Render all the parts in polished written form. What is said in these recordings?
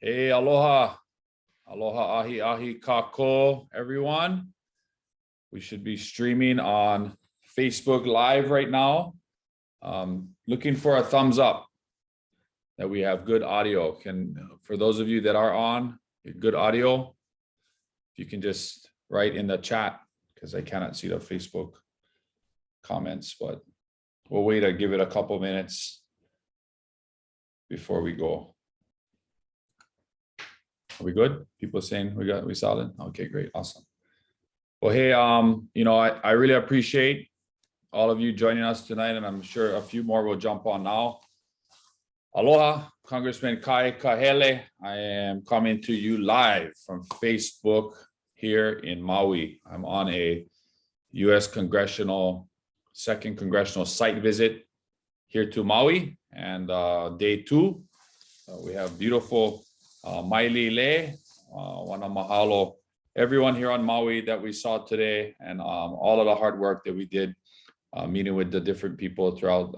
Hey, aloha. Aloha ahi ahi kako, everyone. We should be streaming on Facebook Live right now. Looking for a thumbs up that we have good audio. For those of you that are on, good audio, if you can just write in the chat, because I cannot see the Facebook comments, but we'll wait to give it a couple minutes before we go. Are we good? People saying we solid? Okay, great, awesome. Well, hey, I really appreciate all of you joining us tonight, and I'm sure a few more will jump on now. Aloha, Congressman Kahele. I am coming to you live from Facebook here in Maui. I'm on a U.S. second congressional site visit here to Maui, and day 2. We have beautiful Mailile, wana mahalo, everyone here on Maui that we saw today, and all of the hard work that we did meeting with the different people throughout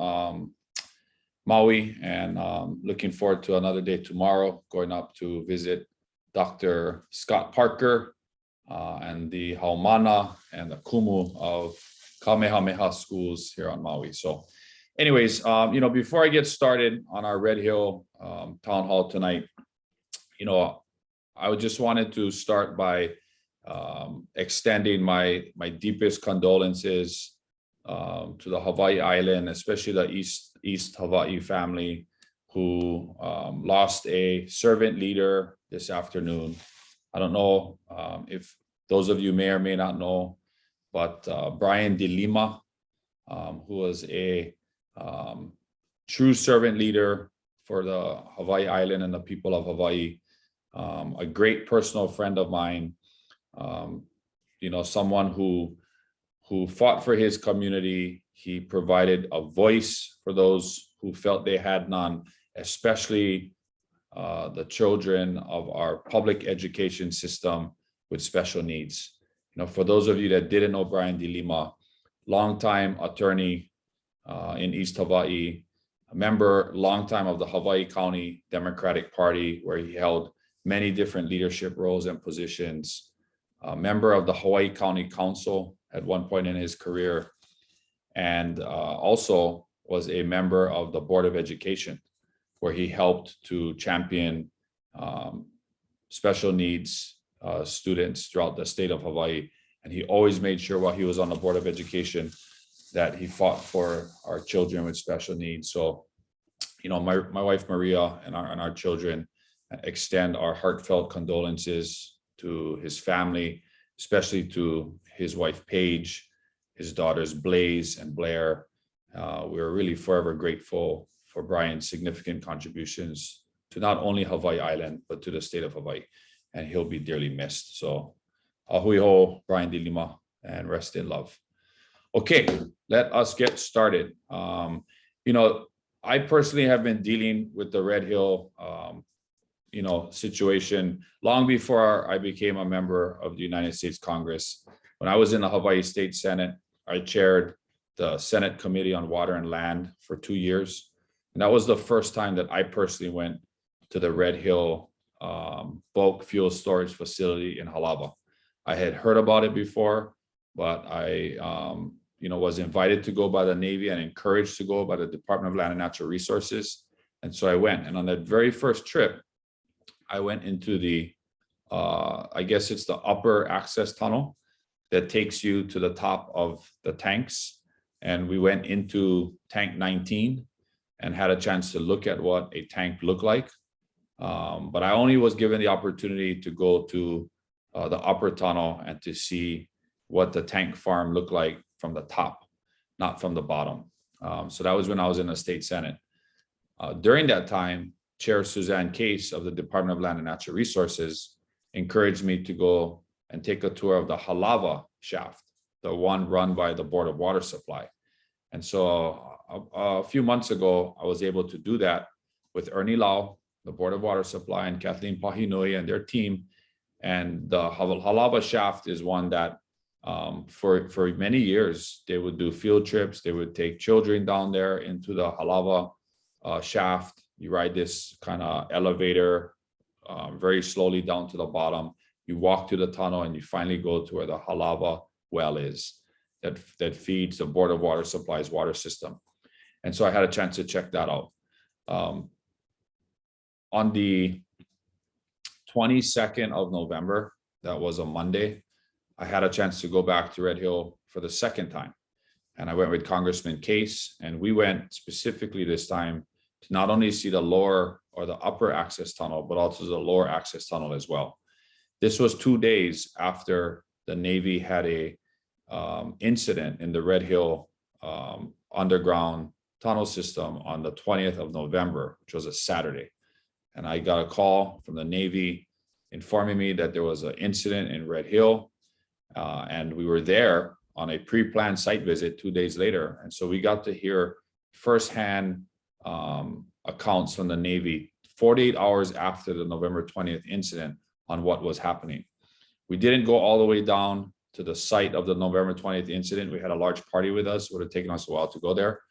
Maui, and looking forward to another day tomorrow, going up to visit Dr. Scott Parker and the Haumana and the Kumu of Kamehameha schools here on Maui. So anyways, before I get started on our Red Hill town hall tonight, I just wanted to start by extending my deepest condolences to the Hawaii Island, especially the East Hawaii family, who lost a servant leader this afternoon. I don't know if those of you may or may not know, but Brian De Lima, who was a true servant leader for the Hawaii Island and the people of Hawaii, a great personal friend of mine, someone who fought for his community. He provided a voice for those who felt they had none, especially the children of our public education system with special needs. For those of you that didn't know Brian De Lima, longtime attorney in East Hawaii, a member, longtime of the Hawaii County Democratic Party, where he held many different leadership roles and positions, a member of the Hawaii County Council at one point in his career, and also was a member of the Board of Education, where he helped to champion special needs students throughout the state of Hawaii. And he always made sure while he was on the Board of Education that he fought for our children with special needs. So, my wife Maria and our children extend our heartfelt condolences to his family, especially to his wife Paige, his daughters Blaze and Blair. We're really forever grateful for Brian's significant contributions to not only Hawaii Island, but to the state of Hawaii, and he'll be dearly missed. So ahui ho, Brian De Lima, and rest in love. Okay, let us get started. I personally have been dealing with the Red Hill situation long before I became a member of the United States Congress. When I was in the Hawaii State Senate, I chaired the Senate Committee on Water and Land for 2 years. And that was the first time that I personally went to the Red Hill bulk fuel storage facility in Halawa. I had heard about it before, but I was invited to go by the Navy and encouraged to go by the Department of Land and Natural Resources. And so I went. And on that very first trip, I went into the, I guess it's the upper access tunnel that takes you to the top of the tanks. And we went into tank 19 and had a chance to look at what a tank looked like. But I only was given the opportunity to go to the upper tunnel and to see what the tank farm looked like from the top, not from the bottom. So that was when I was in the state Senate. During that time, Chair Suzanne Case of the Department of Land and Natural Resources encouraged me to go and take a tour of the Halawa shaft, the one run by the Board of Water Supply. And so a few months ago, I was able to do that with Ernie Lau, the Board of Water Supply, and Kathleen Pahinui and their team. And the Halawa shaft is one that for many years, they would do field trips. They would take children down there into the Halawa shaft. You ride this kind of elevator very slowly down to the bottom. You walk through the tunnel and you finally go to where the Halava well is that feeds the Board of Water Supply's water system. And so I had a chance to check that out. On the 22nd of November, that was a Monday, I had a chance to go back to Red Hill for the second time. And I went with Congressman Case, and we went specifically this time to not only see the lower or the upper access tunnel, but also the lower access tunnel as well. This was 2 days after the Navy had a incident in the Red Hill underground tunnel system on the 20th of November, which was a Saturday. And I got a call from the Navy informing me that there was an incident in Red Hill. And we were there on a pre-planned site visit 2 days later. And so we got to hear firsthand accounts from the Navy 48 hours after the November 20th incident on what was happening. We didn't go all the way down to the site of the November 20th incident. We had a large party with us. It would have taken us a while to go there.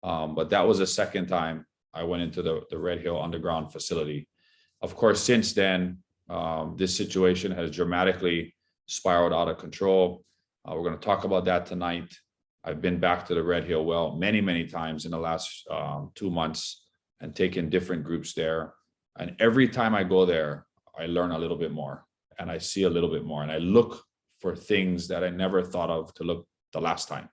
But that was the second time I went into the Red Hill underground facility. Of course, since then, this situation has dramatically spiraled out of control. We're going to talk about that tonight. I've been back to the Red Hill well many, many times in the last 2 months and taken different groups there. And every time I go there, I learn a little bit more and I see a little bit more and I look for things that I never thought of to look the last time.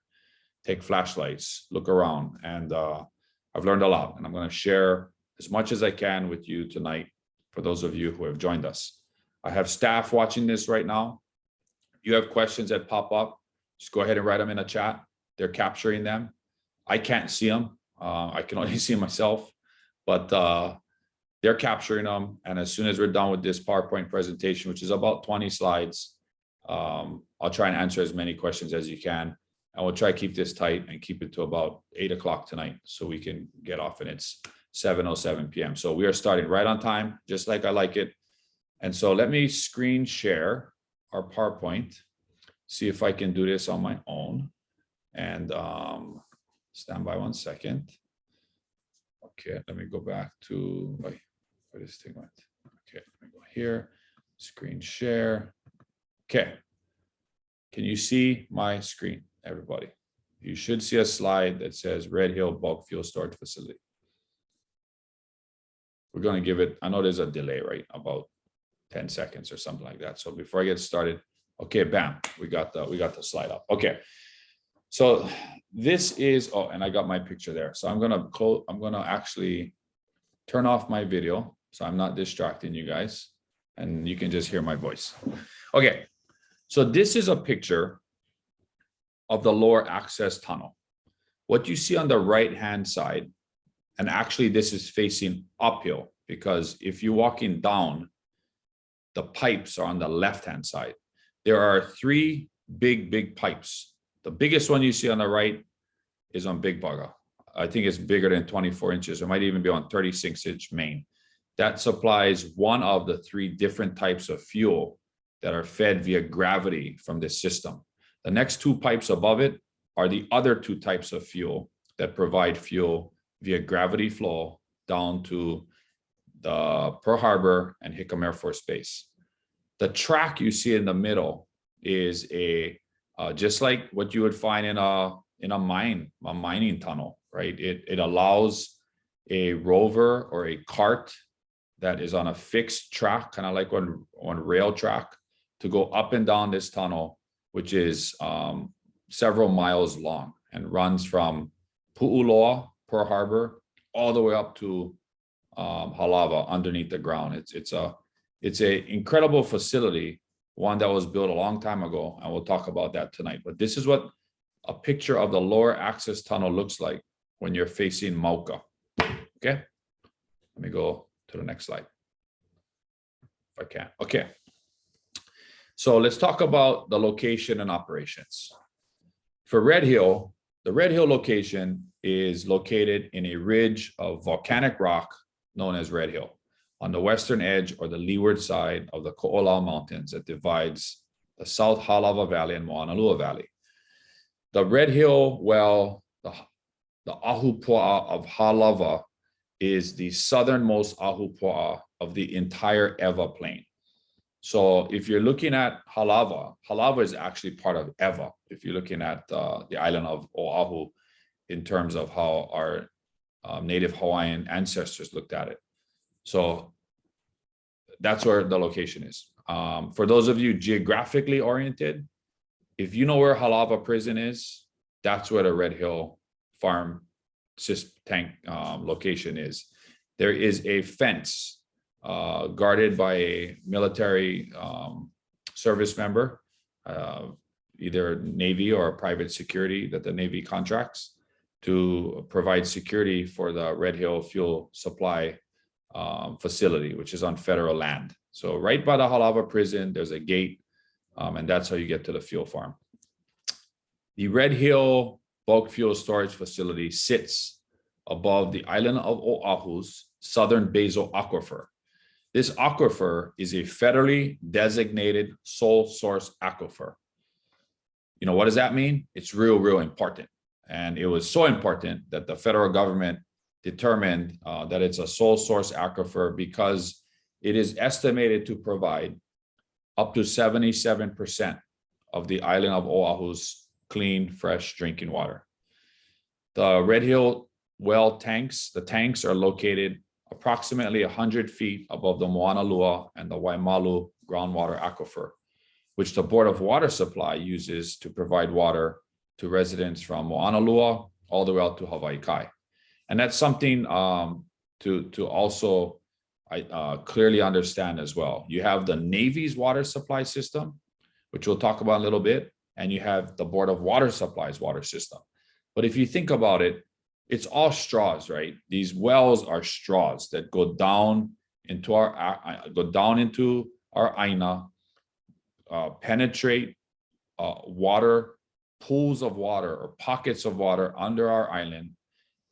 Take flashlights, look around, and I've learned a lot. And I'm going to share as much as I can with you tonight for those of you who have joined us. I have staff watching this right now. If you have questions that pop up, just go ahead and write them in the chat. They're capturing them. I can't see them. I can only see myself, but they're capturing them. And as soon as we're done with this PowerPoint presentation, which is about 20 slides, I'll try and answer as many questions as you can. And we'll try to keep this tight and keep it to about 8 o'clock tonight so we can get off, and it's 7:07 p.m. So we are starting right on time, just like I like it. And so let me screen share our PowerPoint, see if I can do this on my own. And stand by 1 second. Okay, let me go back to where this thing went. Okay, let me go here, screen share. Okay, can you see my screen, everybody? You should see a slide that says Red Hill Bulk Fuel Storage Facility. We're going to give it, I know there's a delay, right? About 10 seconds or something like that. So before I get started, okay, bam, we got the slide up. Okay. So this is, oh, and I got my picture there. So I'm going to actually turn off my video so I'm not distracting you guys and you can just hear my voice. Okay. So this is a picture of the lower access tunnel. What you see on the right-hand side, and actually this is facing uphill because if you're walking down, the pipes are on the left-hand side. There are 3 big pipes. The biggest one you see on the right is on Big Bugger. I think it's bigger than 24 inches. It might even be on 36-inch main. That supplies one of the 3 different types of fuel that are fed via gravity from this system. The next 2 pipes above it are the other 2 types of fuel that provide fuel via gravity flow down to the Pearl Harbor and Hickam Air Force Base. The track you see in the middle is just like what you would find in a mining tunnel, right? It allows a rover or a cart that is on a fixed track, kind of like on rail track, to go up and down this tunnel, which is several miles long and runs from Pu'uloa, Pearl Harbor, all the way up to Halava underneath the ground. It's a incredible facility, one that was built a long time ago, and we'll talk about that tonight. But this is what a picture of the lower access tunnel looks like when you're facing Mauka. Okay, let me go to the next slide if I can. Okay, so let's talk about the location and operations. For Red Hill, the Red Hill location is located in a ridge of volcanic rock known as Red Hill, on the western edge or the leeward side of the Ko'olau Mountains that divides the South Halava Valley and Moanalua Valley. The Red Hill well, the Ahupua'a of Halava, is the southernmost Ahupua'a of the entire Eva plain. So if you're looking at Halava, Halava is actually part of Eva. If you're looking at the island of Oahu in terms of how our native Hawaiian ancestors looked at it. So that's where the location is. For those of you geographically oriented, if you know where Halava Prison is, that's where the Red Hill Farm tank location is. There is a fence guarded by a military service member, either Navy or private security that the Navy contracts to provide security for the Red Hill fuel supply facility, which is on federal land. So right by the Halava prison, there's a gate, and that's how you get to the fuel farm. The Red Hill bulk fuel storage facility sits above the island of Oahu's southern basal aquifer. This aquifer is a federally designated sole source aquifer. You know, what does that mean? It's real important. And it was so important that the federal government determined that it's a sole source aquifer because it is estimated to provide up to 77% of the island of Oahu's clean, fresh drinking water. The Red Hill well tanks, the tanks are located approximately 100 feet above the Moanalua and the Waimalu groundwater aquifer, which the Board of Water Supply uses to provide water to residents from Moanalua all the way out to Hawaii Kai. And that's something to also clearly understand as well. You have the Navy's water supply system, which we'll talk about in a little bit, and you have the Board of Water Supply's water system. But if you think about it, it's all straws, right? These wells are straws that go down into our aina, penetrate water, pools of water or pockets of water under our island,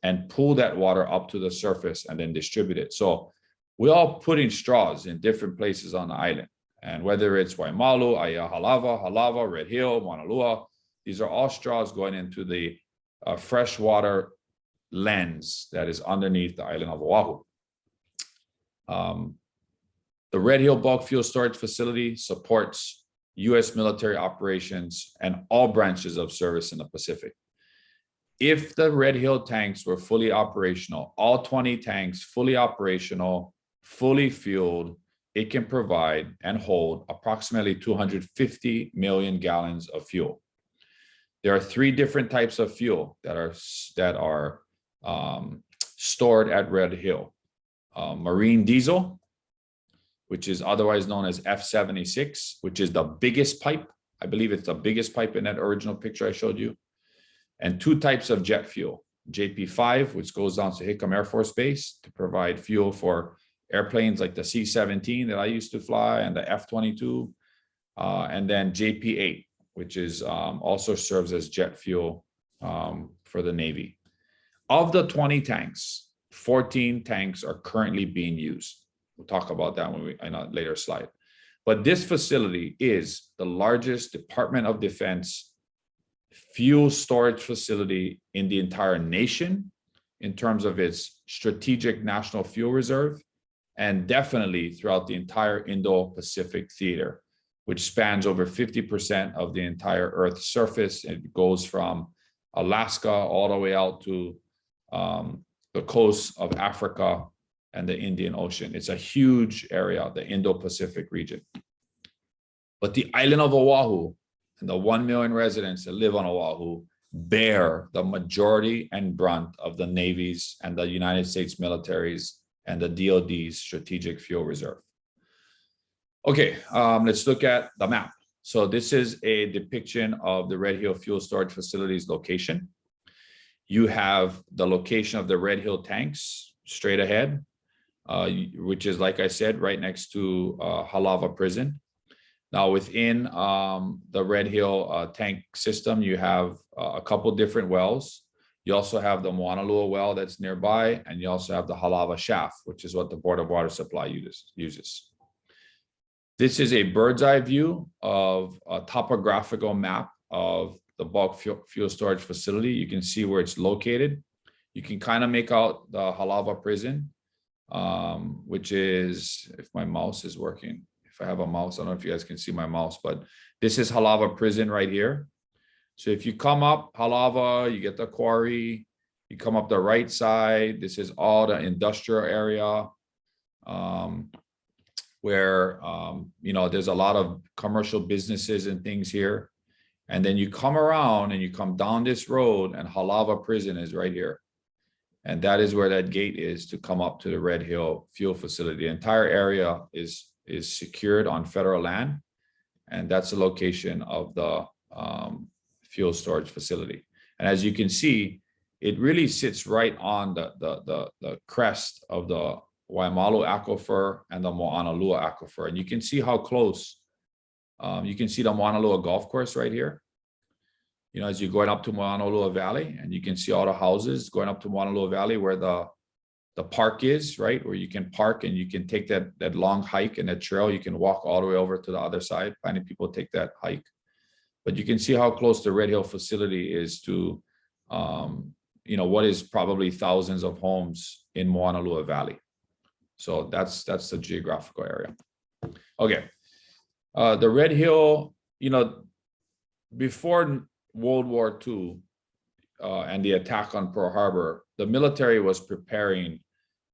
and pull that water up to the surface and then distribute it. So we're all putting straws in different places on the island. And whether it's Waimalu, Halava, Red Hill, Moanalua, these are all straws going into the freshwater lens that is underneath the island of Oahu. The Red Hill Bulk Fuel Storage Facility supports U.S. military operations and all branches of service in the Pacific. If the Red Hill tanks were fully operational, all 20 tanks fully operational, fully fueled, it can provide and hold approximately 250 million gallons of fuel. There are 3 different types of fuel that are stored at Red Hill. Marine diesel, which is otherwise known as F-76, which is the biggest pipe. I believe it's the biggest pipe in that original picture I showed you. And 2 types of jet fuel, JP5, which goes down to Hickam Air Force Base to provide fuel for airplanes like the C-17 that I used to fly and the F-22, and then JP8, which is also serves as jet fuel for the Navy. Of the 20 tanks, 14 tanks are currently being used. We'll talk about that in a later slide. But this facility is the largest Department of Defense fuel storage facility in the entire nation in terms of its strategic national fuel reserve, and definitely throughout the entire Indo-Pacific theater, which spans over 50% of the entire Earth's surface. It goes from Alaska all the way out to the coast of Africa and the Indian Ocean. It's a huge area, the Indo-Pacific region. But the island of Oahu and the 1 million residents that live on Oahu bear the majority and brunt of the Navy's and the United States military's and the DoD's strategic fuel reserve. Okay, let's look at the map. So this is a depiction of the Red Hill Fuel Storage Facility's location. You have the location of the Red Hill tanks straight ahead, which is, like I said, right next to Halava Prison. Now within the Red Hill tank system, you have a couple different wells. You also have the Moanalua well that's nearby, and you also have the Halava shaft, which is what the Board of Water Supply uses. This is a bird's eye view of a topographical map of the bulk fuel storage facility. You can see where it's located. You can kind of make out the Halava prison. which is, if my mouse is working, if I have a mouse, I don't know if you guys can see my mouse, but this is Halava prison right here. So if you come up Halava, you get the quarry, you come up the right side, this is all the industrial area, where, there's a lot of commercial businesses and things here. And then you come around and you come down this road, and Halava prison is right here. And that is where that gate is to come up to the Red Hill fuel facility. The entire area is secured on federal land. And that's the location of the fuel storage facility. And as you can see, it really sits right on the crest of the Waimalu Aquifer and the Moanalua Aquifer. And you can see how close, you can see the Moanalua golf course right here. As you're going up to Moanalua Valley, and you can see all the houses going up to Moanalua Valley where the park is, right? Where you can park and you can take that long hike and that trail. You can walk all the way over to the other side. Plenty of people take that hike. But you can see how close the Red Hill facility is to, what is probably thousands of homes in Moanalua Valley. So that's the geographical area. Okay. The Red Hill, before World War II and the attack on Pearl Harbor, the military was preparing,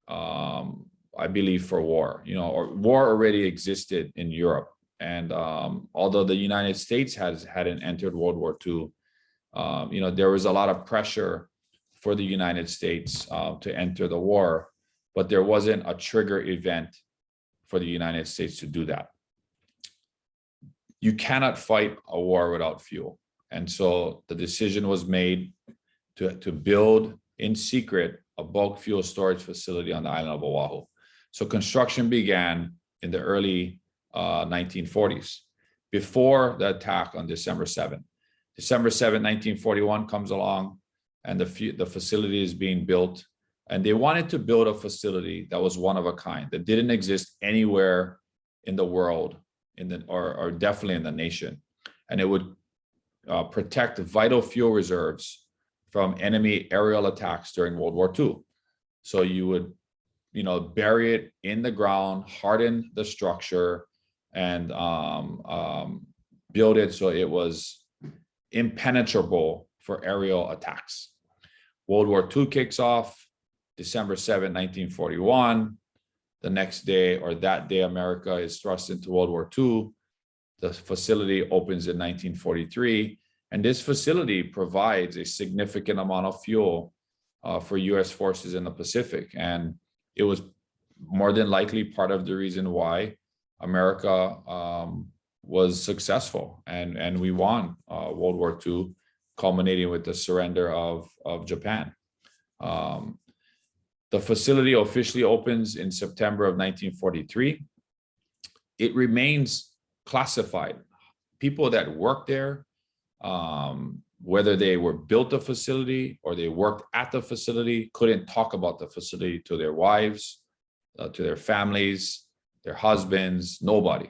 I believe, for war. Or war already existed in Europe. And although the United States hadn't entered World War II, there was a lot of pressure for the United States to enter the war, but there wasn't a trigger event for the United States to do that. You cannot fight a war without fuel. And so the decision was made to build in secret a bulk fuel storage facility on the island of Oahu. So construction began in the early 1940s, before the attack on December 7th. December 7th, 1941 comes along, and the facility is being built. And they wanted to build a facility that was one of a kind, that didn't exist anywhere in the world, or definitely in the nation. And it would protect vital fuel reserves from enemy aerial attacks during World War II. So you would, bury it in the ground, harden the structure, and build it so it was impenetrable for aerial attacks. World War II kicks off December 7, 1941. The next day, or that day, America is thrust into World War II. The facility opens in 1943. And this facility provides a significant amount of fuel for U.S. forces in the Pacific. And it was more than likely part of the reason why America was successful, and we won World War II, culminating with the surrender of Japan. The facility officially opens in September of 1943. It remains classified. People that work there, whether they were built the facility or they worked at the facility, couldn't talk about the facility to their wives, to their families, their husbands, nobody,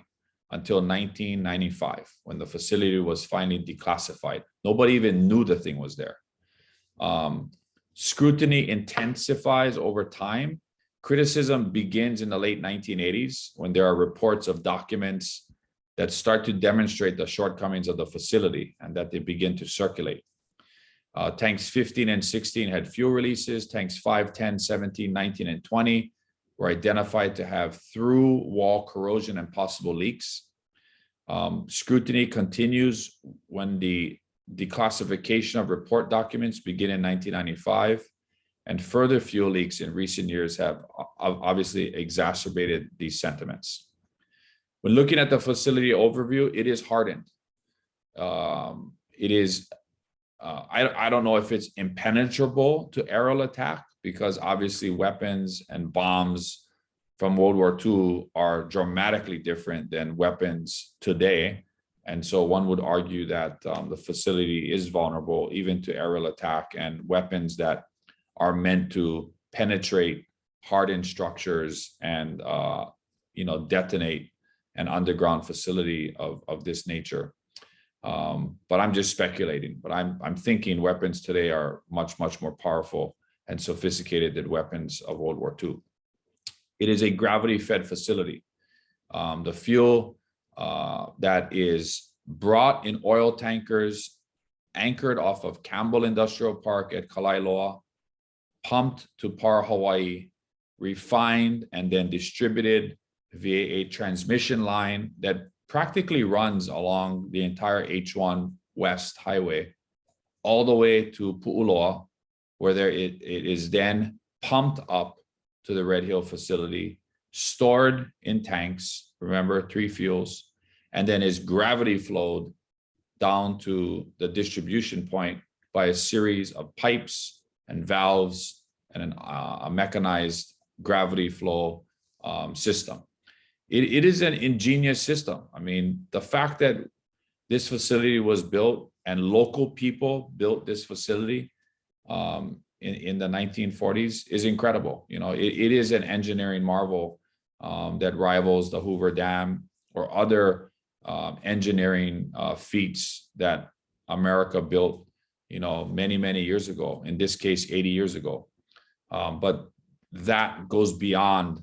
until 1995, when the facility was finally declassified. Nobody even knew the thing was there. Scrutiny intensifies over time. Criticism begins in the late 1980s, when there are reports of documents that start to demonstrate the shortcomings of the facility, and that they begin to circulate. Tanks 15 and 16 had fuel releases. Tanks 5, 10, 17, 19, and 20 were identified to have through wall corrosion and possible leaks. Scrutiny continues when the declassification of report documents begin in 1995, and further fuel leaks in recent years have obviously exacerbated these sentiments. When looking at the facility overview, it is hardened. It is, I don't know if it's impenetrable to aerial attack, because obviously weapons and bombs from World War II are dramatically different than weapons today. And so one would argue that the facility is vulnerable even to aerial attack, and weapons that are meant to penetrate hardened structures and detonate an underground facility of this nature. But I'm just speculating. But I'm thinking weapons today are much more powerful and sophisticated than weapons of World War II. It is a gravity-fed facility. The fuel that is brought in oil tankers anchored off of Campbell Industrial Park at Kalailoa, pumped to Par, Hawaii, refined, and then distributed via a transmission line that practically runs along the entire H1 West Highway, all the way to Pu'uloa, where it is then pumped up to the Red Hill facility, stored in tanks, remember 3 fuels, and then is gravity flowed down to the distribution point by a series of pipes and valves and a mechanized gravity flow system. It is an ingenious system. I mean, the fact that this facility was built and local people built this facility in the 1940s is incredible. You know, it is an engineering marvel that rivals the Hoover Dam or other engineering feats that America built, you know, many, many years ago, in this case, 80 years ago. But that goes beyond,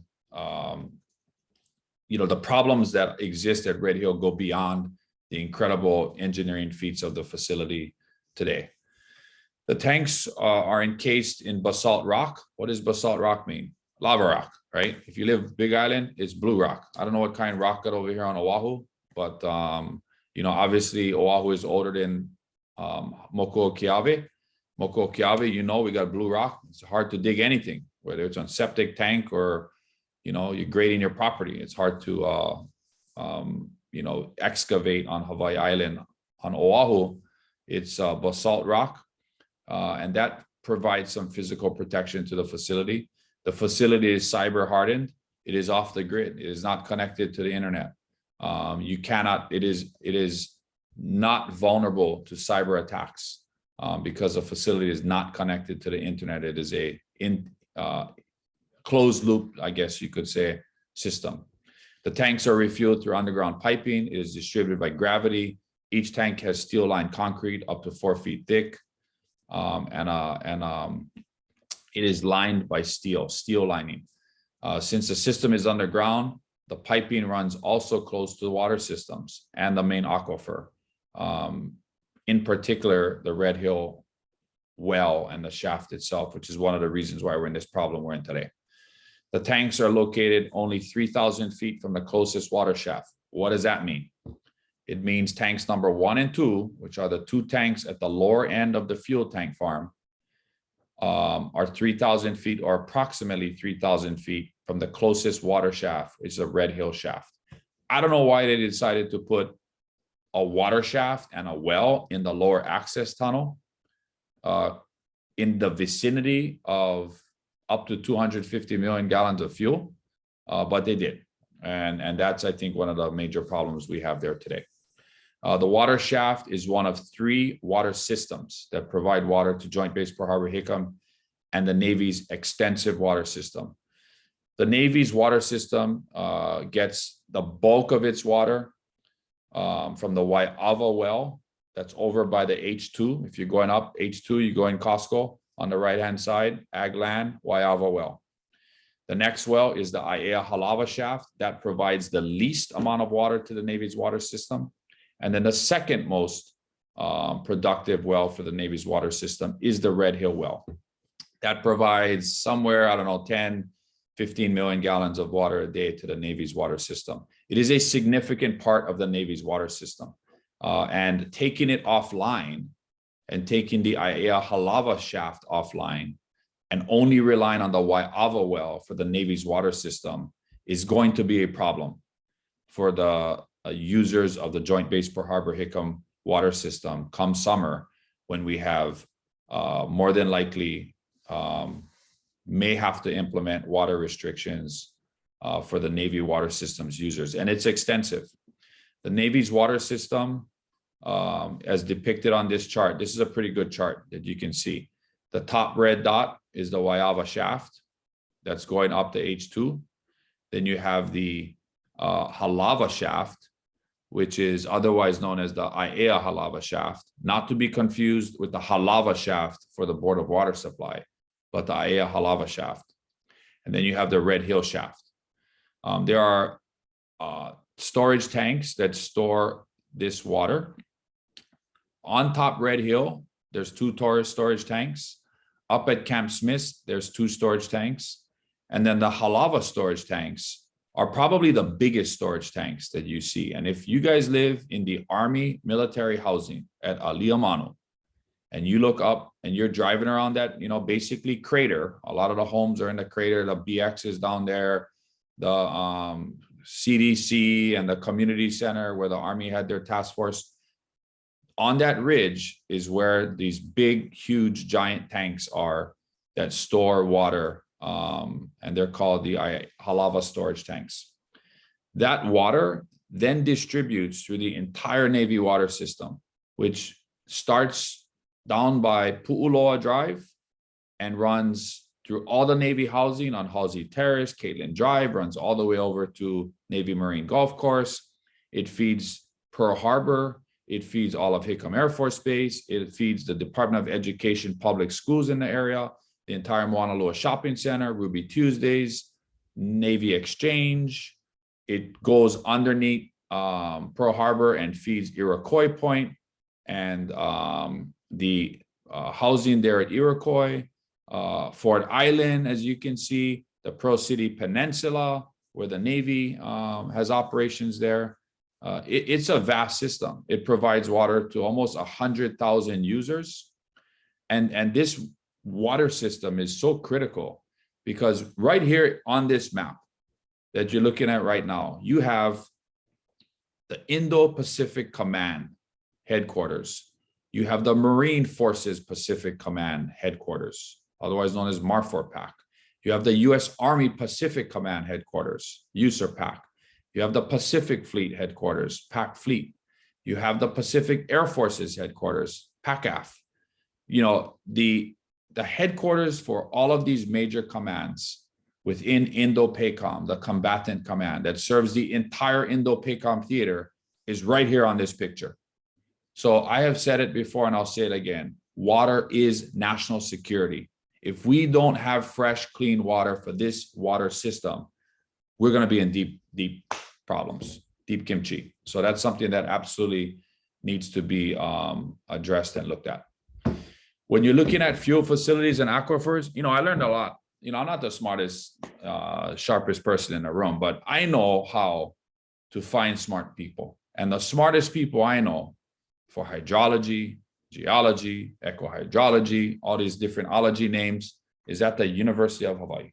you know, the problems that exist at Red Hill go beyond the incredible engineering feats of the facility today. The tanks are encased in basalt rock. What does basalt rock mean? Lava rock, right? If you live Big Island, it's blue rock. I don't know what kind of rock got over here on Oahu, but you know, obviously Oahu is older than Mokuokeawe. Mokuokeawe, you know, we got blue rock. It's hard to dig anything, whether it's on septic tank or, you know, you're grading your property. It's hard to, you know, excavate on Hawaii Island. On Oahu, it's basalt rock, and that provides some physical protection to the facility. The facility is cyber hardened. It is off the grid. It is not connected to the internet. You cannot, it is not vulnerable to cyber attacks because the facility is not connected to the internet. It is a closed loop, I guess you could say, system. The tanks are refueled through underground piping. It is distributed by gravity. Each tank has steel lined concrete up to 4 feet thick. It is lined by steel lining. Since the system is underground, the piping runs also close to the water systems and the main aquifer. In particular, the Red Hill well and the shaft itself, which is one of the reasons why we're in this problem we're in today. The tanks are located only 3,000 feet from the closest water shaft. What does that mean? It means tanks number 1 and 2, which are the 2 tanks at the lower end of the fuel tank farm, are 3,000 feet or approximately 3,000 feet from the closest water shaft, which is a Red Hill shaft. I don't know why they decided to put a water shaft and a well in the lower access tunnel in the vicinity of up to 250 million gallons of fuel, but they did. And that's, I think, one of the major problems we have there today. The water shaft is one of 3 water systems that provide water to Joint Base Pearl Harbor Hickam and the Navy's extensive water system. The Navy's water system gets the bulk of its water from the Waiava well that's over by the H2. If you're going up H2, you go in Costco on the right-hand side, ag land, Waiava well. The next well is the Aiea Halava shaft that provides the least amount of water to the Navy's water system. And then the second most productive well for the Navy's water system is the Red Hill well. That provides somewhere, I don't know, 10, 15 million gallons of water a day to the Navy's water system. It is a significant part of the Navy's water system. And taking it offline and taking the Aiea Halava shaft offline and only relying on the Waiava well for the Navy's water system is going to be a problem for the users of the Joint Base Pearl Harbor Hickam water system come summer, when we have more than likely may have to implement water restrictions for the Navy water systems users. And it's extensive. The Navy's water system, as depicted on this chart, this is a pretty good chart that you can see. The top red dot is the Waiava shaft that's going up to H2. Then you have the Halava shaft, which is otherwise known as the Aiea Halava shaft, not to be confused with the Halava shaft for the Board of Water Supply, but the Aiea Halava shaft. And then you have the Red Hill shaft. There are storage tanks that store this water. On top Red Hill, there's 2 storage tanks. Up at Camp Smith, there's 2 storage tanks. And then the Halava storage tanks are probably the biggest storage tanks that you see. And if you guys live in the Army military housing at Aliamanu, and you look up and you're driving around that, basically crater, a lot of the homes are in the crater, the BX is down there, the CDC and the community center where the Army had their task force. On that ridge is where these big, huge, giant tanks are that store water, and they're called the Halava storage tanks. That water then distributes through the entire Navy water system, which starts down by Pu'uloa Drive and runs through all the Navy housing on Halsey Terrace, Caitlin Drive, runs all the way over to Navy Marine Golf Course. It feeds Pearl Harbor. It feeds all of Hickam Air Force Base. It feeds the Department of Education public schools in the area, the entire Maunalua Shopping Center, Ruby Tuesdays, Navy Exchange. It goes underneath Pearl Harbor and feeds Iroquois Point and the housing there at Iroquois, Ford Island, as you can see, the Pearl City Peninsula, where the Navy has operations there. It's a vast system. It provides water to almost 100,000 users. And this water system is so critical because right here on this map that you're looking at right now, you have the Indo-Pacific Command headquarters. You have the Marine Forces Pacific Command headquarters, otherwise known as MARFORPAC. You have the U.S. Army Pacific Command headquarters, USARPAC. You have the Pacific Fleet headquarters, PAC Fleet. You have the Pacific Air Forces headquarters, PACAF. The headquarters for all of these major commands within Indo-PACOM, the combatant command that serves the entire Indo-PACOM theater, is right here on this picture. So I have said it before and I'll say it again. Water is national security. If we don't have fresh, clean water for this water system, we're going to be in deep, deep problems, deep kimchi. So that's something that absolutely needs to be addressed and looked at. When you're looking at fuel facilities and aquifers, I learned a lot. I'm not the smartest, sharpest person in the room, but I know how to find smart people. And the smartest people I know for hydrology, geology, ecohydrology, all these different ology names is at the University of Hawaii.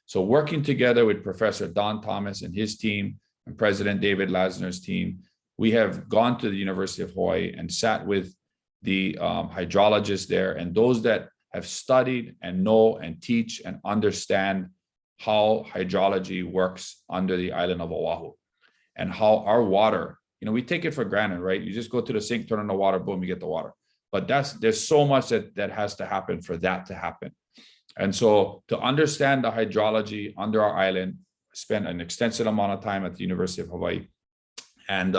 So working together with Professor Don Thomas and his team and President David Lasner's team, we have gone to the University of Hawaii and sat with the hydrologists there and those that have studied and know and teach and understand how hydrology works under the island of Oahu and how our water, we take it for granted, right? You just go to the sink, turn on the water, boom, you get the water. But there's so much that has to happen for that to happen. And so to understand the hydrology under our island, spent an extensive amount of time at the University of Hawaii. And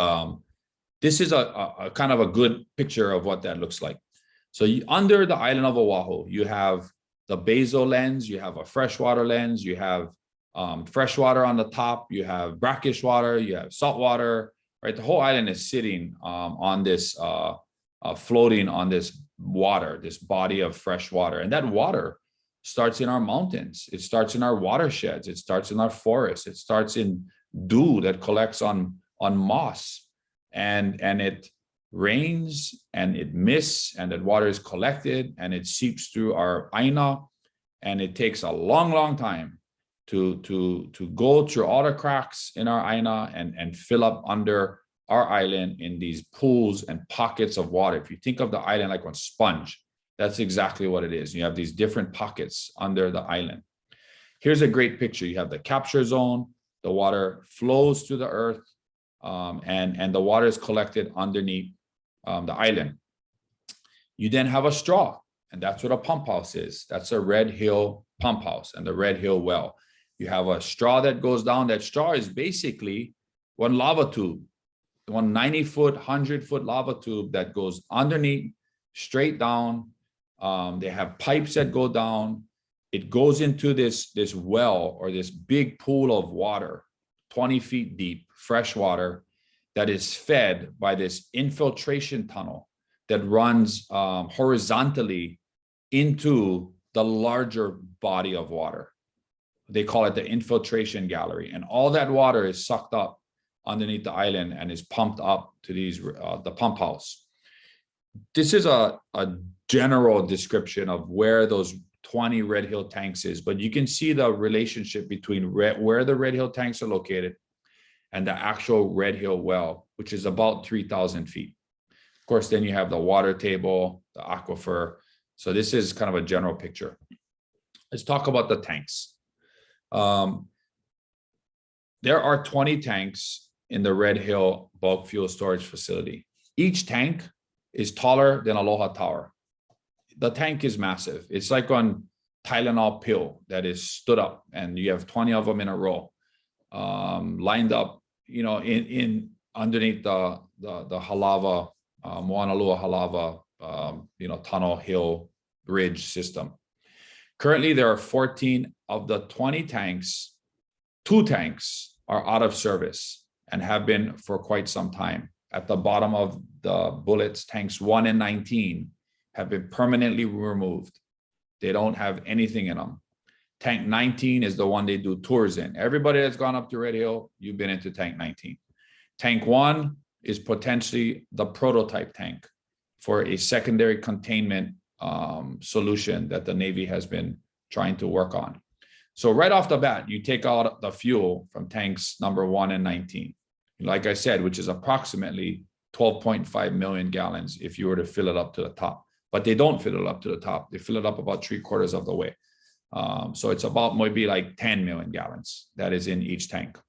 this is a kind of a good picture of what that looks like. So under the island of Oahu, you have the basal lens, you have a freshwater lens, you have freshwater on the top, you have brackish water, you have salt water, right? The whole island is sitting on this, floating on this water, this body of fresh water. And that water starts in our mountains. It starts in our watersheds. It starts in our forests. It starts in dew that collects on moss. And it rains and it mists and that water is collected and it seeps through our aina. And it takes a long, long time to go through all the cracks in our aina and fill up under our island in these pools and pockets of water. If you think of the island like a sponge, that's exactly what it is. You have these different pockets under the island. Here's a great picture. You have the capture zone. The water flows through the earth and the water is collected underneath the island. You then have a straw, and that's what a pump house is. That's a Red Hill pump house and the Red Hill well. You have a straw that goes down. That straw is basically one lava tube, one 90-foot, 100-foot lava tube that goes underneath, straight down. They have pipes that go down. It goes into this well or this big pool of water 20 feet deep, fresh water that is fed by this infiltration tunnel that runs horizontally into the larger body of water. They call it the infiltration gallery. And all that water is sucked up underneath the island and is pumped up to these the pump house. This is a general description of where those 20 Red Hill tanks is, but you can see the relationship between where the Red Hill tanks are located and the actual Red Hill well, which is about 3,000 feet. Of course, then you have the water table, the aquifer. So this is kind of a general picture. Let's talk about the tanks. There are 20 tanks in the Red Hill bulk fuel storage facility. Each tank is taller than Aloha Tower. The tank is massive. It's like on Tylenol pill that is stood up, and you have 20 of them in a row, lined up, you know, in underneath the Halava, Moanalua Halava, you know, tunnel hill bridge system. Currently, there are 14 of the 20 tanks. 2 tanks are out of service and have been for quite some time. At the bottom of the bullets, tanks 1 and 19 have been permanently removed. They don't have anything in them. Tank 19 is the one they do tours in. Everybody that's gone up to Red Hill, you've been into tank 19. Tank 1 is potentially the prototype tank for a secondary containment solution that the Navy has been trying to work on. So right off the bat, you take out the fuel from tanks number 1 and 19. Like I said, which is approximately 12.5 million gallons if you were to fill it up to the top. But they don't fill it up to the top. They fill it up about 3/4 of the way. So it's about maybe like 10 million gallons that is in each tank.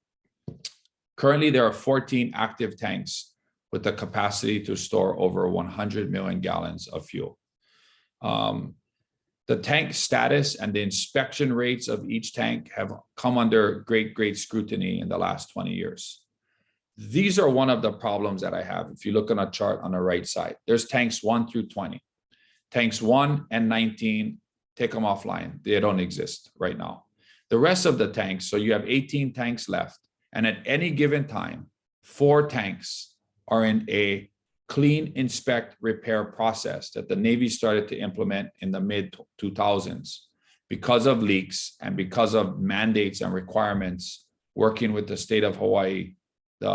Currently, there are 14 active tanks with the capacity to store over 100 million gallons of fuel. The tank status and the inspection rates of each tank have come under great scrutiny in the last 20 years. These are one of the problems that I have. If you look on a chart on the right side, there's tanks 1 through 20. Tanks 1 and 19, take them offline. They don't exist right now. The rest of the tanks, so you have 18 tanks left. And at any given time, 4 tanks are in a clean, inspect, repair process that the Navy started to implement in the mid-2000s because of leaks and because of mandates and requirements working with the state of Hawaii, the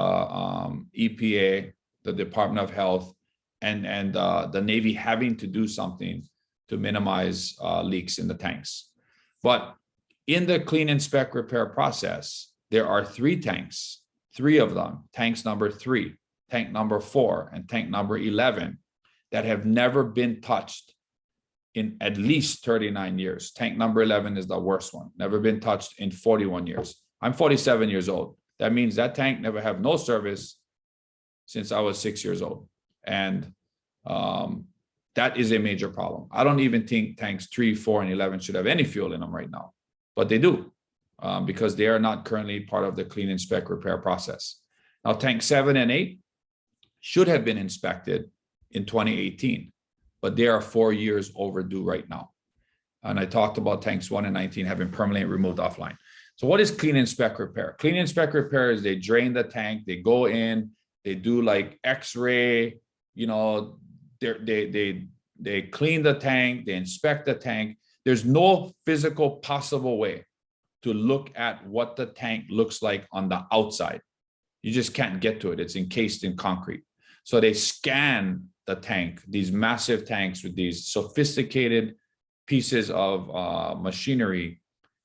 EPA, the Department of Health, and the Navy having to do something to minimize leaks in the tanks. But in the clean, inspect, repair process, there are 3 tanks, 3 of them, tanks number 3, tank number 4, and tank number 11, that have never been touched in at least 39 years. Tank number 11 is the worst one, never been touched in 41 years. I'm 47 years old. That means that tank never had no service since I was 6 years old. And that is a major problem. I don't even think tanks 3, 4, and 11 should have any fuel in them right now, but they do because they are not currently part of the clean, inspect, repair process. Now, tank 7 and 8 should have been inspected in 2018, but they are 4 years overdue right now. And I talked about tanks 1 and 19 have been permanently removed offline. So what is clean, inspect, repair? Clean, inspect, repair is they drain the tank, they go in, they do like X-ray, you know, they clean the tank, they inspect the tank. There's no physical possible way to look at what the tank looks like on the outside. You just can't get to it. It's encased in concrete. So they scan the tank, these massive tanks with these sophisticated pieces of machinery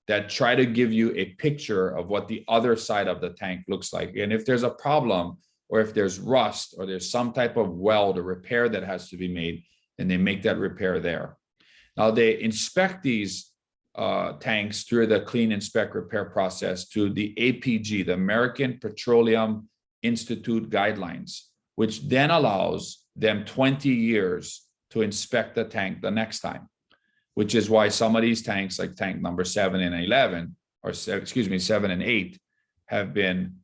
that try to give you a picture of what the other side of the tank looks like. And if there's a problem, or if there's rust, or there's some type of weld or repair that has to be made, then they make that repair there. Now they inspect these tanks through the clean, inspect, repair process to the APG, the American Petroleum Institute guidelines, which then allows them 20 years to inspect the tank the next time, which is why some of these tanks, like tank number 7 and 11, or 7 and 8, have been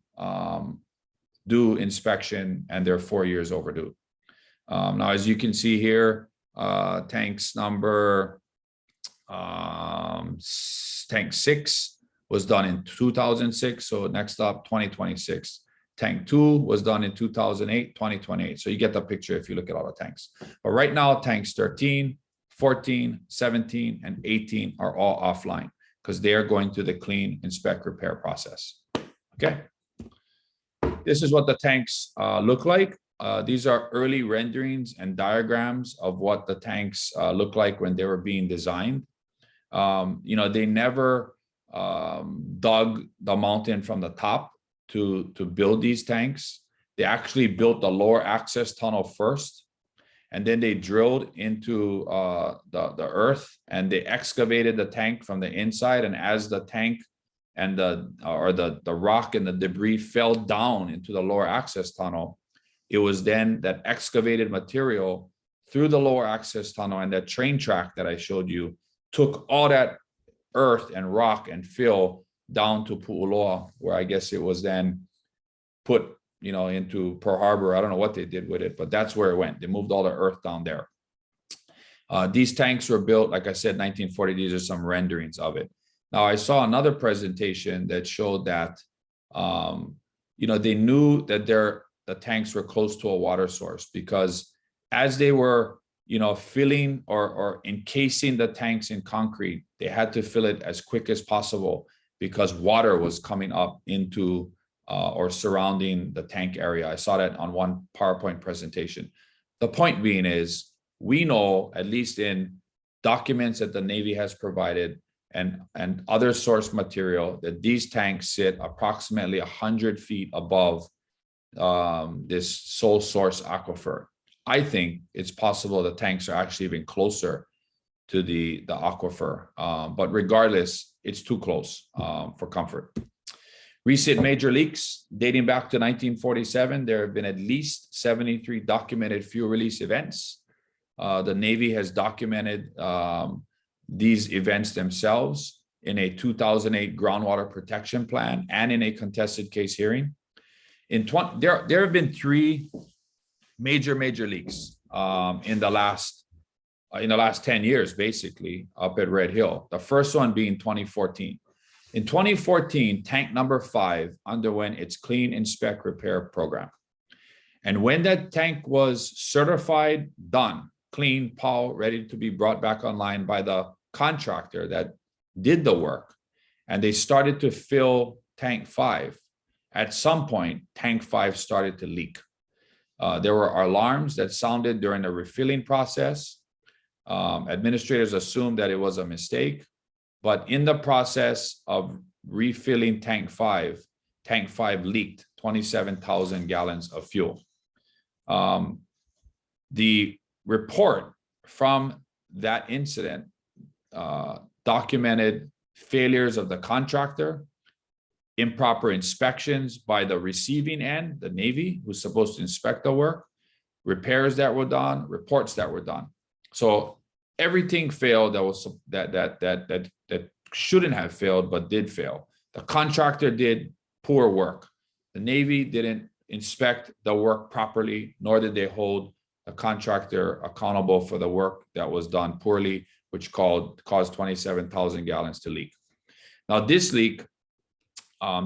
due inspection, and they're 4 years overdue. Now, as you can see here, tanks number tank 6 was done in 2006. So next up, 2026. Tank 2 was done in 2008, 2028. So you get the picture if you look at all the tanks. But right now, tanks 13, 14, 17, and 18 are all offline because they are going through the clean, inspect, repair process. Okay. This is what the tanks look like. These are early renderings and diagrams of what the tanks look like when they were being designed. They never dug the mountain from the top to build these tanks. They actually built the lower access tunnel first, and then they drilled into the earth and they excavated the tank from the inside. And as the tank and the rock and the debris fell down into the lower access tunnel, it was then that excavated material through the lower access tunnel and that train track that I showed you took all that earth and rock and fill down to Pu'uloa, where I guess it was then put, into Pearl Harbor. I don't know what they did with it, but that's where it went. They moved all the earth down there. These tanks were built, like I said, 1940. These are some renderings of it. Now, I saw another presentation that showed that, they knew that the tanks were close to a water source because as they were, filling or encasing the tanks in concrete, they had to fill it as quick as possible because water was coming up into or surrounding the tank area. I saw that on one PowerPoint presentation. The point being is, we know, at least in documents that the Navy has provided and other source material, that these tanks sit approximately 100 feet above this sole source aquifer. I think it's possible the tanks are actually even closer to the aquifer, but regardless, it's too close for comfort. Recent major leaks dating back to 1947, there have been at least 73 documented fuel release events. The Navy has documented these events themselves in a 2008 groundwater protection plan and in a contested case hearing. There have been 3 major leaks in the last 10 years, basically, up at Red Hill. The first one being 2014. In 2014, tank number 5 underwent its clean, inspect, repair program. And when that tank was certified, done, clean, POW, ready to be brought back online by the contractor that did the work, and they started to fill tank 5, at some point, tank 5 started to leak. There were alarms that sounded during the refilling process. Administrators assumed that it was a mistake, but in the process of refilling tank 5 leaked 27,000 gallons of fuel. The report from that incident documented failures of the contractor, improper inspections by the receiving end, the Navy, who's supposed to inspect the work, repairs that were done, reports that were done. So everything failed that shouldn't have failed, but did fail. The contractor did poor work. The Navy didn't inspect the work properly, nor did they hold the contractor accountable for the work that was done poorly, which caused 27,000 gallons to leak. Now, this leak